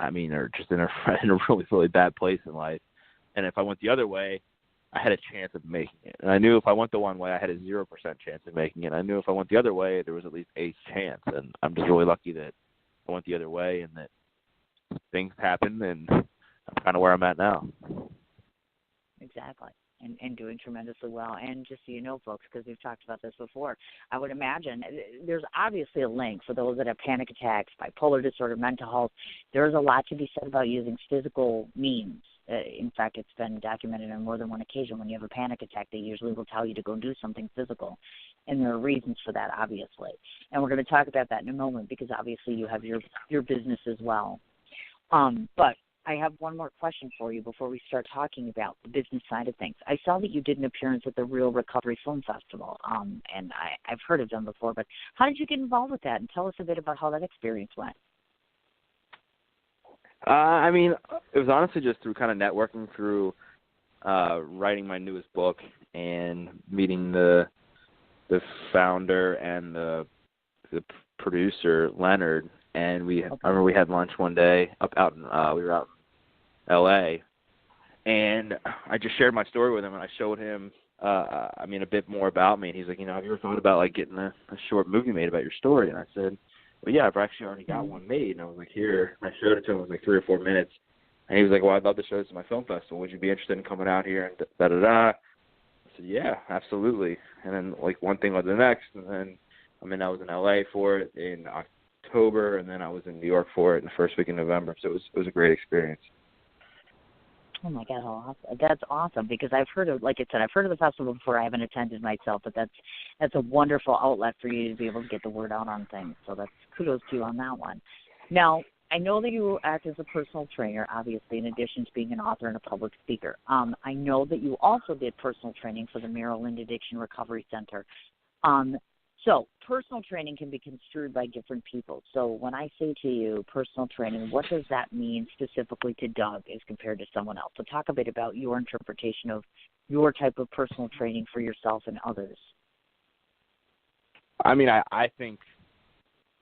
I mean, or just in a really, really bad place in life. And if I went the other way, I had a chance of making it. And I knew if I went the one way, I had a 0% chance of making it. I knew if I went the other way, there was at least a chance. And I'm just really lucky that I went the other way and that things happened, and I'm kind of where I'm at now. Exactly. And doing tremendously well. And just so you know, folks, because we've talked about this before, I would imagine there's obviously a link for those that have panic attacks, bipolar disorder, mental health. There's a lot to be said about using physical means. In fact, it's been documented on more than one occasion. When you have a panic attack, they usually will tell you to go do something physical. And there are reasons for that, obviously. And we're going to talk about that in a moment, because obviously you have your business as well. But I have one more question for you before we start talking about the business side of things. I saw that you did an appearance at the Real Recovery Film Festival, and I've heard of them before, but how did you get involved with that? And tell us a bit about how that experience went. I mean, it was honestly just through kind of networking through writing my newest book and meeting the founder and the producer, Leonard. And I remember we had lunch one day we were out in L.A., and I just shared my story with him, and I showed him, a bit more about me. And he's like, you know, have you ever thought about, like, getting a short movie made about your story? And I said, well, yeah, I've actually already got one made. And I was like, here. And I showed it to him. It was like 3 or 4 minutes. And he was like, well, I'd love to show this at my film festival. Would you be interested in coming out here? And da-da-da. I said, yeah, absolutely. And then, like, one thing led to the next. And then, I was in L.A. for it in October, and then I was in New York for it in the first week in November. So it was a great experience. Oh my God, how awesome! That's awesome, because I've heard of, like I said, I've heard of the festival before. I haven't attended myself, but that's a wonderful outlet for you to be able to get the word out on things. So that's kudos to you on that one. Now, I know that you act as a personal trainer, obviously, in addition to being an author and a public speaker. I know that you also did personal training for the Maryland Addiction Recovery Center. So personal training can be construed by different people. So when I say to you personal training, what does that mean specifically to Doug as compared to someone else? So talk a bit about your interpretation of your type of personal training for yourself and others. I mean, I think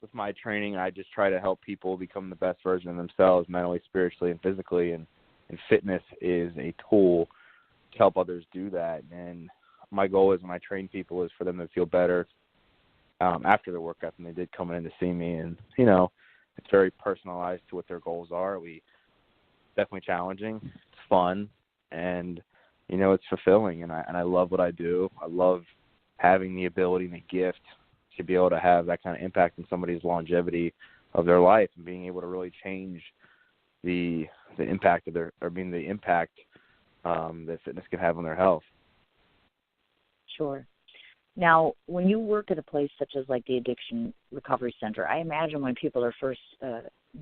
with my training, I just try to help people become the best version of themselves, mentally, spiritually, and physically. And fitness is a tool to help others do that. And my goal is when I train people is for them to feel better after their workout than they did coming in to see me. And, you know, it's very personalized to what their goals are. Definitely challenging. It's fun. And, you know, it's fulfilling. And I love what I do. I love having the ability and the gift to be able to have that kind of impact in somebody's longevity of their life, and being able to really change the impact of the impact that fitness can have on their health. Sure. Now, when you work at a place such as like the Addiction Recovery Center, I imagine when people are first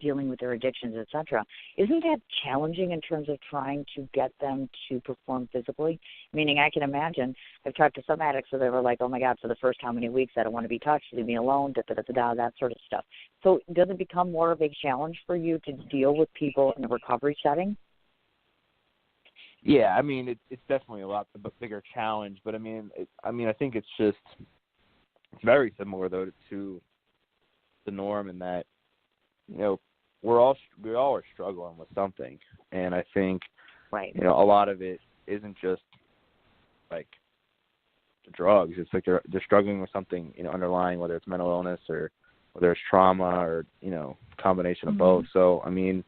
dealing with their addictions, et cetera, isn't that challenging in terms of trying to get them to perform physically? Meaning, I can imagine, I've talked to some addicts where they were like, oh my God, for the first how many weeks, I don't want to be touched, leave me alone, da-da-da-da-da, that sort of stuff. So does it become more of a challenge for you to deal with people in a recovery setting? Yeah, I mean, it's definitely a lot bigger challenge, but I think it's very similar though to the norm in that, you know, we all are struggling with something, and I think, right, you know, a lot of it isn't just like the drugs. It's like they're struggling with something, you know, underlying, whether it's mental illness or whether it's trauma or, you know, combination of both. So I mean,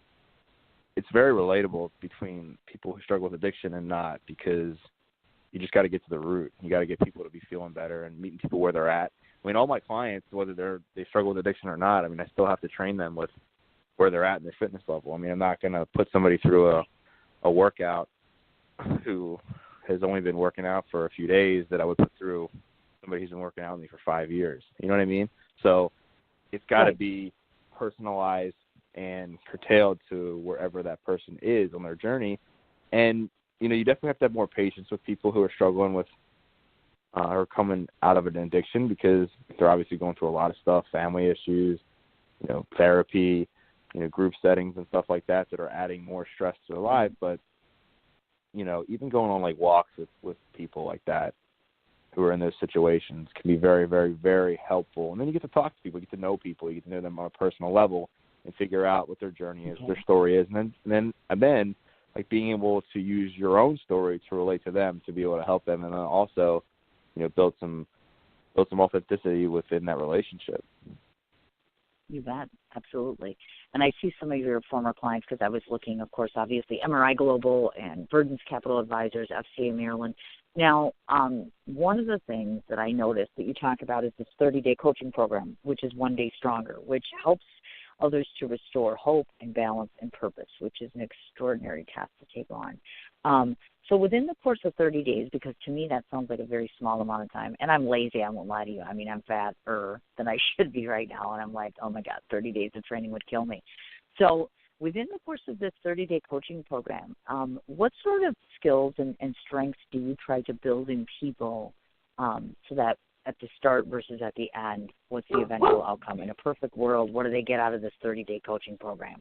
it's very relatable between people who struggle with addiction and not, because you just got to get to the root. You got to get people to be feeling better and meeting people where they're at. I mean, all my clients, whether they struggle with addiction or not, I mean, I still have to train them with where they're at in their fitness level. I mean, I'm not going to put somebody through a workout who has only been working out for a few days that I would put through somebody who's been working out with me for 5 years. You know what I mean? So it's got to be personalized and curtailed to wherever that person is on their journey. And, you know, you definitely have to have more patience with people who are struggling with or coming out of an addiction, because they're obviously going through a lot of stuff, family issues, you know, therapy, you know, group settings and stuff like that are adding more stress to their life. But, you know, even going on like walks with people like that who are in those situations can be very, very, very helpful. And then you get to talk to people, you get to know people, you get to know them on a personal level and figure out what their journey is, what their story is. And then like being able to use your own story to relate to them, to be able to help them, and then also, you know, build some authenticity within that relationship. You bet, absolutely. And I see some of your former clients, because I was looking, of course, obviously, MRI Global and Verdance Capital Advisors, FCA Maryland. Now, one of the things that I noticed that you talk about is this 30-day coaching program, which is One Day Stronger, which helps others to restore hope and balance and purpose, which is an extraordinary task to take on. So within the course of 30 days, because to me that sounds like a very small amount of time, and I'm lazy, I won't lie to you. I mean, I'm fatter than I should be right now, and I'm like, oh my God, 30 days of training would kill me. So within the course of this 30-day coaching program, what sort of skills and strengths do you try to build in people so that at the start versus at the end, what's the eventual outcome? In a perfect world, what do they get out of this 30-day coaching program?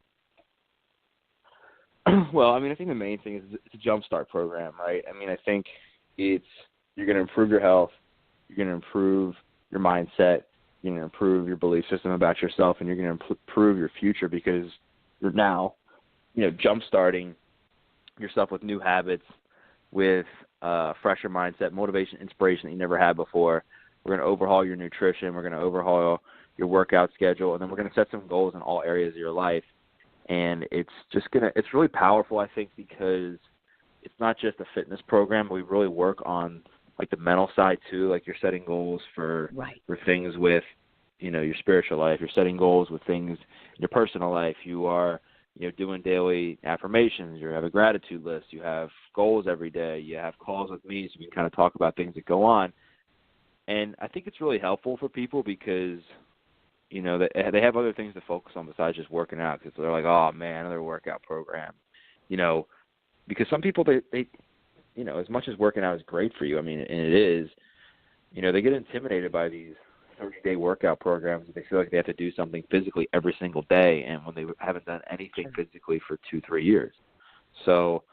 Well, I mean, I think the main thing is it's a jumpstart program, right? I mean, I think you're going to improve your health, you're going to improve your mindset, you're going to improve your belief system about yourself, and you're going to improve your future, because you're now, you know, jumpstarting yourself with new habits, with fresher mindset, motivation, inspiration that you never had before. We're going to overhaul your nutrition. We're going to overhaul your workout schedule, and then we're going to set some goals in all areas of your life. And it's really powerful, I think, because it's not just a fitness program, but we really work on like the mental side too. Like you're setting goals for things with, you know, your spiritual life. You're setting goals with things in your personal life. You are, you know, doing daily affirmations. You have a gratitude list. You have goals every day. You have calls with me so we can kind of talk about things that go on. And I think it's really helpful for people because, you know, they have other things to focus on besides just working out, because they're like, oh, man, another workout program. You know, because some people, they you know, as much as working out is great for you, I mean, and it is, you know, they get intimidated by these 30-day workout programs. They feel like they have to do something physically every single day, and when they haven't done anything physically for 2-3 years. So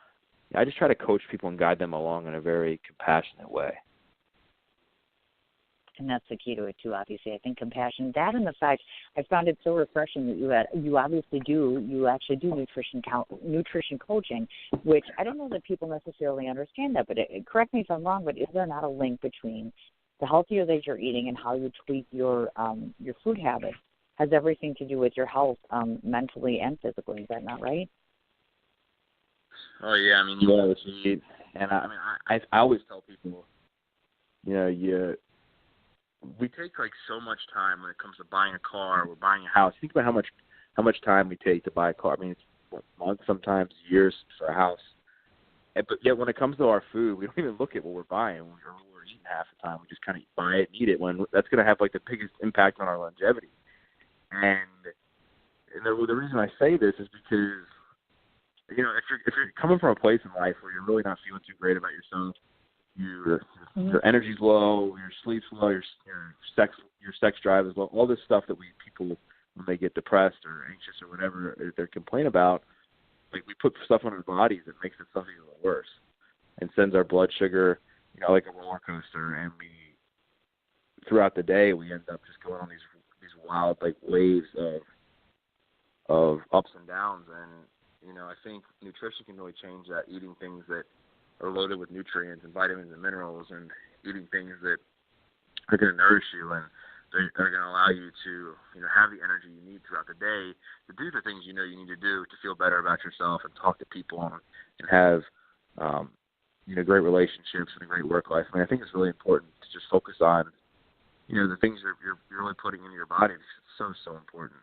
I just try to coach people and guide them along in a very compassionate way. And that's the key to it, too, obviously. I think compassion, that and the fact, I found it so refreshing that you actually do nutrition coaching, which I don't know that people necessarily understand that, but correct me if I'm wrong, but is there not a link between the healthier that you're eating and how you tweak your food habits has everything to do with your health mentally and physically? Is that not right? Oh, yeah. I mean, you are what you eat. And, I mean, I always tell people, you know, we take like so much time when it comes to buying a car or buying a house. Think about how much time we take to buy a car. I mean, it's months, sometimes years for a house. But yet when it comes to our food, we don't even look at what we're buying. We're eating half the time. We just kind of buy it and eat it, when that's going to have like the biggest impact on our longevity. And the reason I say this is because, you know, if you're coming from a place in life where you're really not feeling too great about yourself, your energy's low, your sleep's low, your sex drive is low, all this stuff that people, when they get depressed or anxious or whatever they're complaining about, like we put stuff on our bodies that makes it something a little worse and sends our blood sugar, you know, like a roller coaster. And throughout the day, we end up just going on these wild like waves of ups and downs. And you know, I think nutrition can really change that. Eating things that are loaded with nutrients and vitamins and minerals, and eating things that are going to nourish you and they're going to allow you to, you know, have the energy you need throughout the day to do the things you know you need to do to feel better about yourself and talk to people and have, you know, great relationships and a great work life. I mean, I think it's really important to just focus on, you know, the things you're really putting into your body, because it's so important.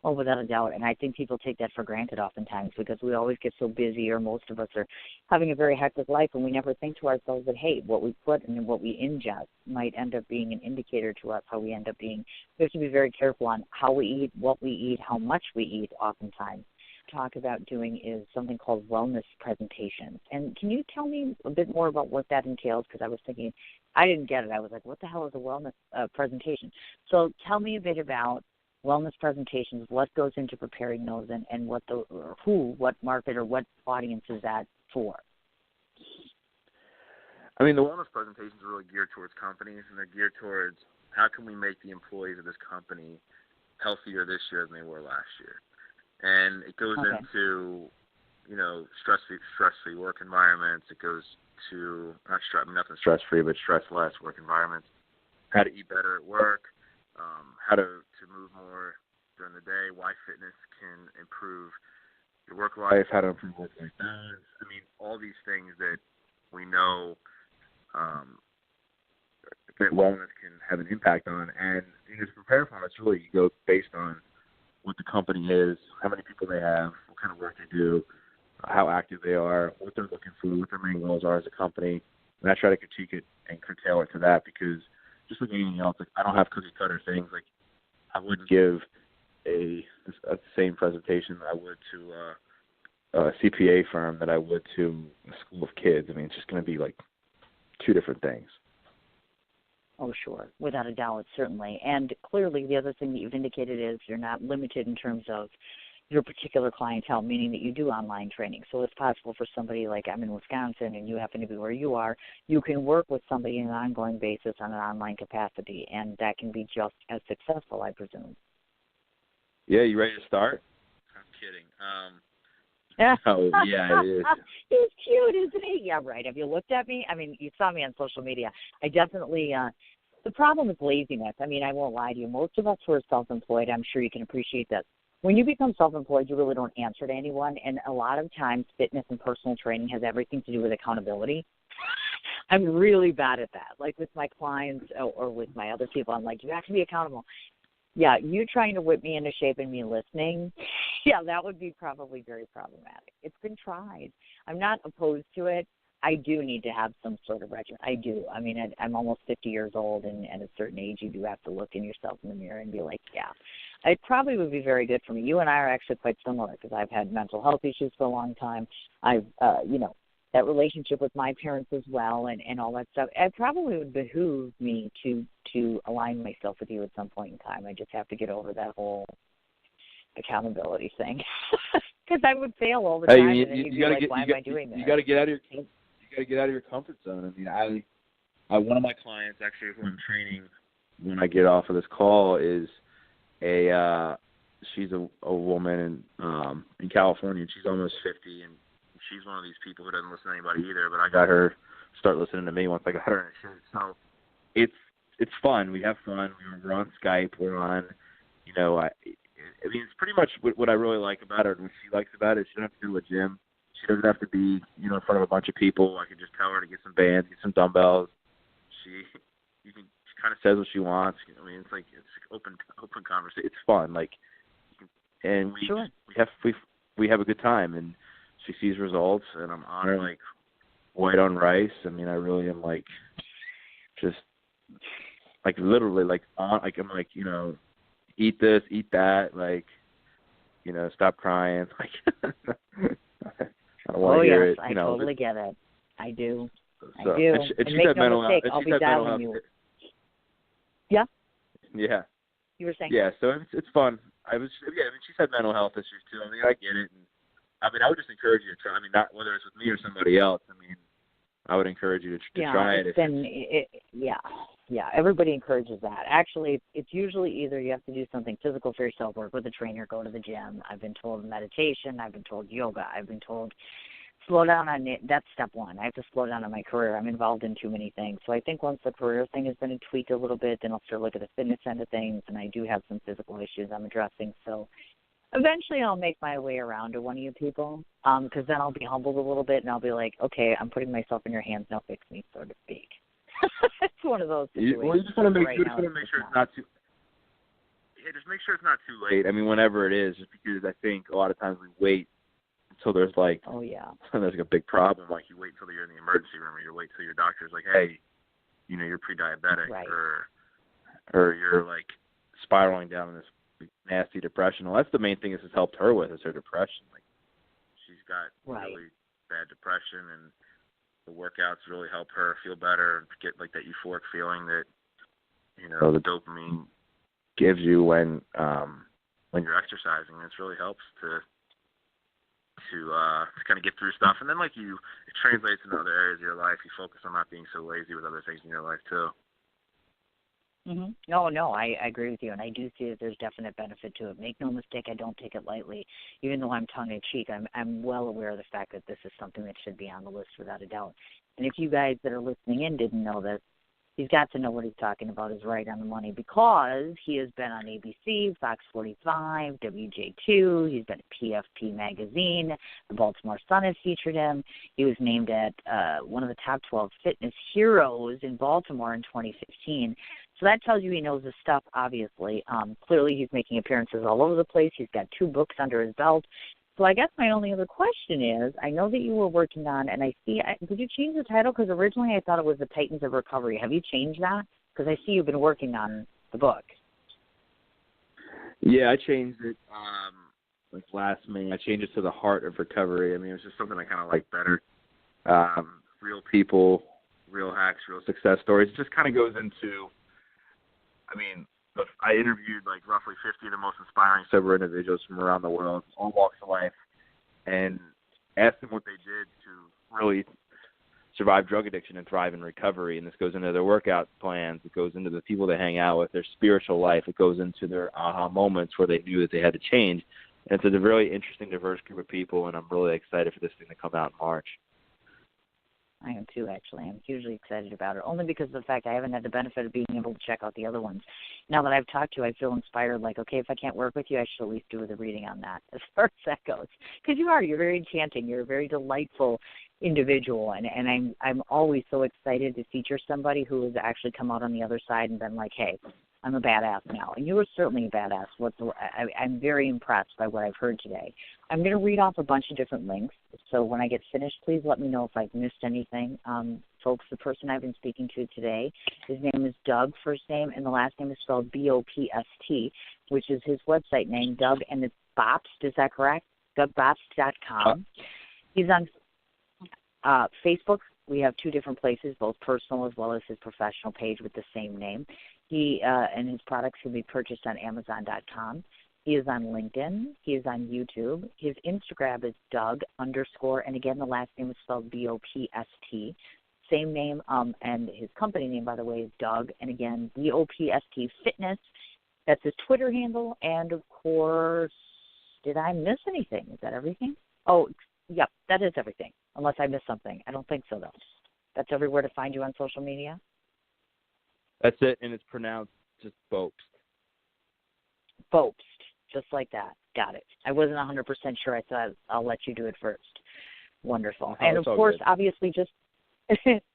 Oh, without a doubt. And I think people take that for granted oftentimes, because we always get so busy, or most of us are having a very hectic life, and we never think to ourselves that, hey, what we put and what we ingest might end up being an indicator to us how we end up being. We have to be very careful on how we eat, what we eat, how much we eat oftentimes. Talk about doing is something called wellness presentations. And can you tell me a bit more about what that entails? Because I was thinking, I didn't get it. I was like, what the hell is a wellness presentation? So tell me a bit about wellness presentations, what goes into preparing those, and what market or what audience is that for? I mean, the wellness presentations are really geared towards companies, and they're geared towards how can we make the employees of this company healthier this year than they were last year. And it goes into, you know, stress-free work environments. It goes to, nothing stress-free, but stress-less work environments, how to eat better at work, how to move more during the day, why fitness can improve your work life, how to improve work-life balance. I mean, all these things that we know that wellness can have an impact on. And to prepare for it, it's really, you go based on what the company is, how many people they have, what kind of work they do, how active they are, what they're looking for, what their main goals are as a company. And I try to critique it and curtail it to that, because just like anything else, like I don't have cookie cutter things. Like I wouldn't give a same presentation that I would to a CPA firm that I would to a school of kids. I mean, it's just going to be like two different things. Oh, sure. Without a doubt, certainly. And clearly the other thing that you've indicated is you're not limited in terms of your particular clientele, meaning that you do online training. So it's possible for somebody like I'm in Wisconsin and you happen to be where you are, you can work with somebody on an ongoing basis on an online capacity, and that can be just as successful, I presume. Yeah, you ready to start? I'm kidding. Oh, yeah, it is. He's cute, isn't he? Yeah, right. Have you looked at me? I mean, you saw me on social media. I definitely, the problem is laziness. I mean, I won't lie to you. Most of us who are self-employed, I'm sure you can appreciate this. When you become self-employed, you really don't answer to anyone, and a lot of times fitness and personal training has everything to do with accountability. I'm really bad at that. Like with my clients or with my other people, I'm like, you have to be accountable. Yeah, you trying to whip me into shape and me listening, yeah, that would be probably very problematic. It's been tried. I'm not opposed to it. I do need to have some sort of regimen. I do. I mean, I'm almost 50 years old, and at a certain age, you do have to look in yourself in the mirror and be like, yeah, it probably would be very good for me. You and I are actually quite similar, because I've had mental health issues for a long time. I've, that relationship with my parents as well, and all that stuff. It probably would behoove me to align myself with you at some point in time. I just have to get over that whole accountability thing, because I would fail all the time. And then you'd be like, why am I doing this? You got to get out of your comfort zone. I mean, I one of my clients actually who I'm training when I get off of this call is she's a woman in California, and she's almost 50, and she's one of these people who doesn't listen to anybody either, but I got her start listening to me once I got her in a show. So it's fun. We have fun. We're on Skype. We're on, I mean, it's pretty much what I really like about her, and what she likes about it. She doesn't have to go to a gym. She doesn't have to be, in front of a bunch of people. I can just tell her to get some bands, get some dumbbells. she kind of says what she wants. I mean, it's like it's open conversation. It's fun, like, and we have a good time, and she sees results, and I'm on her like white on rice. I mean, I really am like just like literally like on like I'm like, you know, eat this, eat that, like, you know, stop crying. Like I don't want to hear it. I You know, totally get it. I do. So, I do. And she make said no mental mistake, I'll be dialing you. Yeah. Yeah. You were saying? Yeah. So it's fun. I mean, she's had mental health issues too. I mean, I get it. And, I mean, I would just encourage you to try. I mean, not whether it's with me or somebody else. I mean, I would encourage you to try it. Yeah, everybody encourages that. Actually, it's usually either you have to do something physical for yourself, work with a trainer, go to the gym. I've been told meditation. I've been told yoga. I've been told slow down on it. That's step one. I have to slow down on my career. I'm involved in too many things. So I think once the career thing has been tweaked a little bit, then I'll start looking at the fitness end of things, and I do have some physical issues I'm addressing. So eventually I'll make my way around to one of you people, because then I'll be humbled a little bit, and I'll be like, okay, I'm putting myself in your hands, now fix me, so to speak. It's one of those situations. Well, you just want to make sure it's not too. Yeah, just make sure it's not too late. I mean, whenever it is, just because I think a lot of times we wait until there's like, there's like a big problem. Like you wait until you're in the emergency room, or you wait till your doctor's like, hey, you know, you're pre-diabetic, or you're like spiraling down in this nasty depression. Well, that's the main thing this has helped her with, is her depression. Like she's got really bad depression, and the workouts really help her feel better and get like that euphoric feeling that, you know, the dopamine gives you when you're exercising. It really helps to kind of get through stuff. And then it translates into other areas of your life. You focus on not being so lazy with other things in your life too. Mm-hmm. No, I agree with you, and I do see that there's definite benefit to it. Make no mistake, I don't take it lightly. Even though I'm tongue-in-cheek, I'm well aware of the fact that this is something that should be on the list without a doubt. And if you guys that are listening in didn't know this, he's got to know what he's talking about is right on the money, because he has been on ABC, Fox 45, WJ2. He's been at PFP Magazine. The Baltimore Sun has featured him. He was named at one of the top 12 fitness heroes in Baltimore in 2015. So that tells you he knows his stuff, obviously. Clearly he's making appearances all over the place. He's got 2 books under his belt. So I guess my only other question is, I know that you were working on, and I see, did you change the title? Because originally I thought it was The Titans of Recovery. Have you changed that? Because I see you've been working on the book. Yeah, I changed it last May. I changed it to The Heart of Recovery. I mean, it was just something I kind of like better. Real people, real hacks, real success stories. It just kind of goes into, I mean, I interviewed like roughly 50 of the most inspiring sober individuals from around the world, all walks of life, and asked them what they did to really survive drug addiction and thrive in recovery. And this goes into their workout plans. It goes into the people they hang out with, their spiritual life. It goes into their aha moments where they knew that they had to change. And it's a really interesting, diverse group of people, and I'm really excited for this thing to come out in March. I am too, actually. I'm hugely excited about it, only because of the fact I haven't had the benefit of being able to check out the other ones. Now that I've talked to you, I feel inspired, like, okay, if I can't work with you, I should at least do the reading on that, as far as that goes. Because you're very enchanting. You're a very delightful individual, and I'm always so excited to feature somebody who has actually come out on the other side and been like, hey, I'm a badass now. And you were certainly a badass. I'm very impressed by what I've heard today. I'm going to read off a bunch of different links. So when I get finished, please let me know if I've missed anything. Folks, the person I've been speaking to today, his name is Doug, first name, and the last name is spelled Bopst, which is his website name, Doug, and it's Bopst. Is that correct? DougBopst.com. He's on Facebook. We have 2 different places, both personal as well as his professional page with the same name. He and his products can be purchased on Amazon.com. He is on LinkedIn. He is on YouTube. His Instagram is Doug_, and again, the last name is spelled Bopst. Same name, and his company name, by the way, is Doug, and again, Bopst Fitness. That's his Twitter handle, and of course, did I miss anything? Is that everything? Oh, yep, that is everything, unless I missed something. I don't think so, though. That's everywhere to find you on social media? That's it, and it's pronounced just Bopst. Bopst, just like that. Got it. I wasn't 100% sure. I thought I'll let you do it first. Wonderful. And, of course, good. obviously, just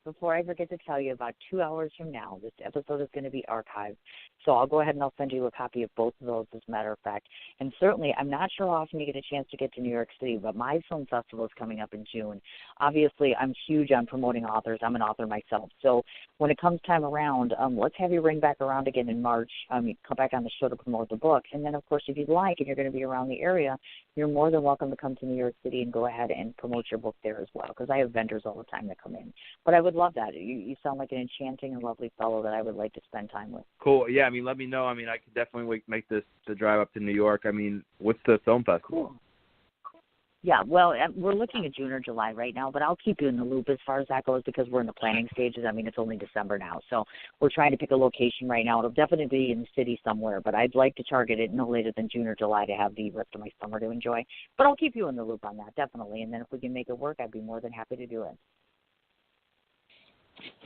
before I forget to tell you, about 2 hours from now, this episode is going to be archived. So I'll go ahead and I'll send you a copy of both of those, as a matter of fact. And certainly, I'm not sure how often you get a chance to get to New York City, but my film festival is coming up in June. Obviously, I'm huge on promoting authors. I'm an author myself. So when it comes time around, let's have you ring back around again in March. Come back on the show to promote the book. And then, of course, if you'd like and you're going to be around the area, you're more than welcome to come to New York City and go ahead and promote your book there as well, because I have vendors all the time that come in. But I would love that. You sound like an enchanting and lovely fellow that I would like to spend time with. Cool. Yeah, I mean, let me know. I mean, I could definitely make the drive up to New York. I mean, what's the film festival? Cool. Yeah, well, we're looking at June or July right now, but I'll keep you in the loop as far as that goes because we're in the planning stages. I mean, it's only December now, so we're trying to pick a location right now. It'll definitely be in the city somewhere, but I'd like to target it no later than June or July to have the rest of my summer to enjoy. But I'll keep you in the loop on that, definitely, and then if we can make it work, I'd be more than happy to do it.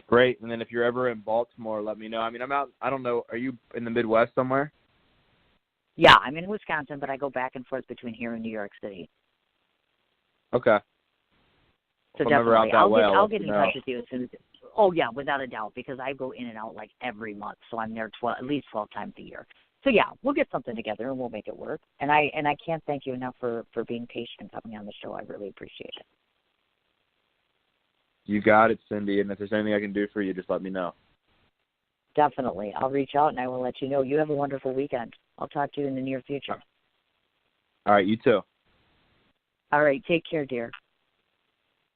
Great. And then if you're ever in Baltimore, let me know. I mean, I'm out, I don't know, are you in the Midwest somewhere? Yeah, I'm in Wisconsin, but I go back and forth between here and New York City. Okay. So If definitely, I'll get in know. touch with you as soon as. Oh yeah, without a doubt, because I go in and out like every month, so I'm there at least 12 times a year. So yeah, we'll get something together and we'll make it work. And I can't thank you enough for being patient and coming on the show. I really appreciate it. You got it, Cindy. And if there's anything I can do for you, just let me know. Definitely, I'll reach out and I will let you know. You have a wonderful weekend. I'll talk to you in the near future. All right, you too. All right, take care, dear.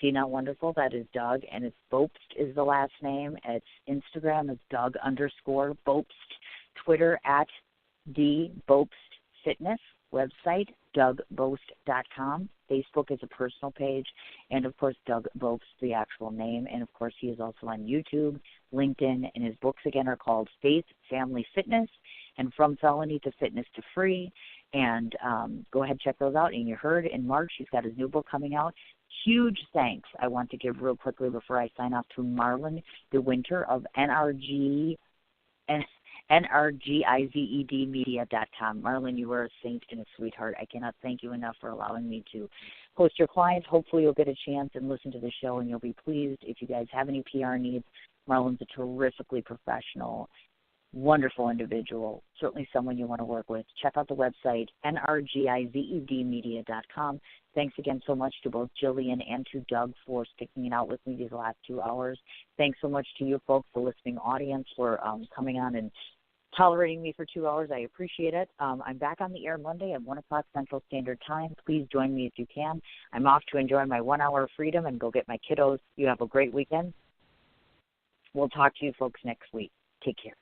See, not wonderful? That is Doug, and it's Bopst is the last name. It's Instagram is Doug_Bopst. Twitter at @DBopstFitness. Website, DougBopst.com. Facebook is a personal page. And, of course, Doug Bopst, the actual name. And, of course, he is also on YouTube, LinkedIn, and his books, again, are called Faith, Family, Fitness, and From Felony to Fitness to Free. And go ahead and check those out. And you heard in March he's got his new book coming out. Huge thanks I want to give real quickly before I sign off to Marlon DeWinter of NRGIZEDmedia.com. Marlon, you are a saint and a sweetheart. I cannot thank you enough for allowing me to host your clients. Hopefully you'll get a chance and listen to the show and you'll be pleased. If you guys have any PR needs, Marlon's a terrifically professional, wonderful individual, certainly someone you want to work with. Check out the website, NRGIZEDmedia.com. Thanks again so much to both Gillien and to Doug for sticking it out with me these last 2 hours. Thanks so much to you folks, the listening audience, for coming on and tolerating me for 2 hours. I appreciate it. I'm back on the air Monday at 1 o'clock Central Standard Time. Please join me if you can. I'm off to enjoy my 1 hour of freedom and go get my kiddos. You have a great weekend. We'll talk to you folks next week. Take care.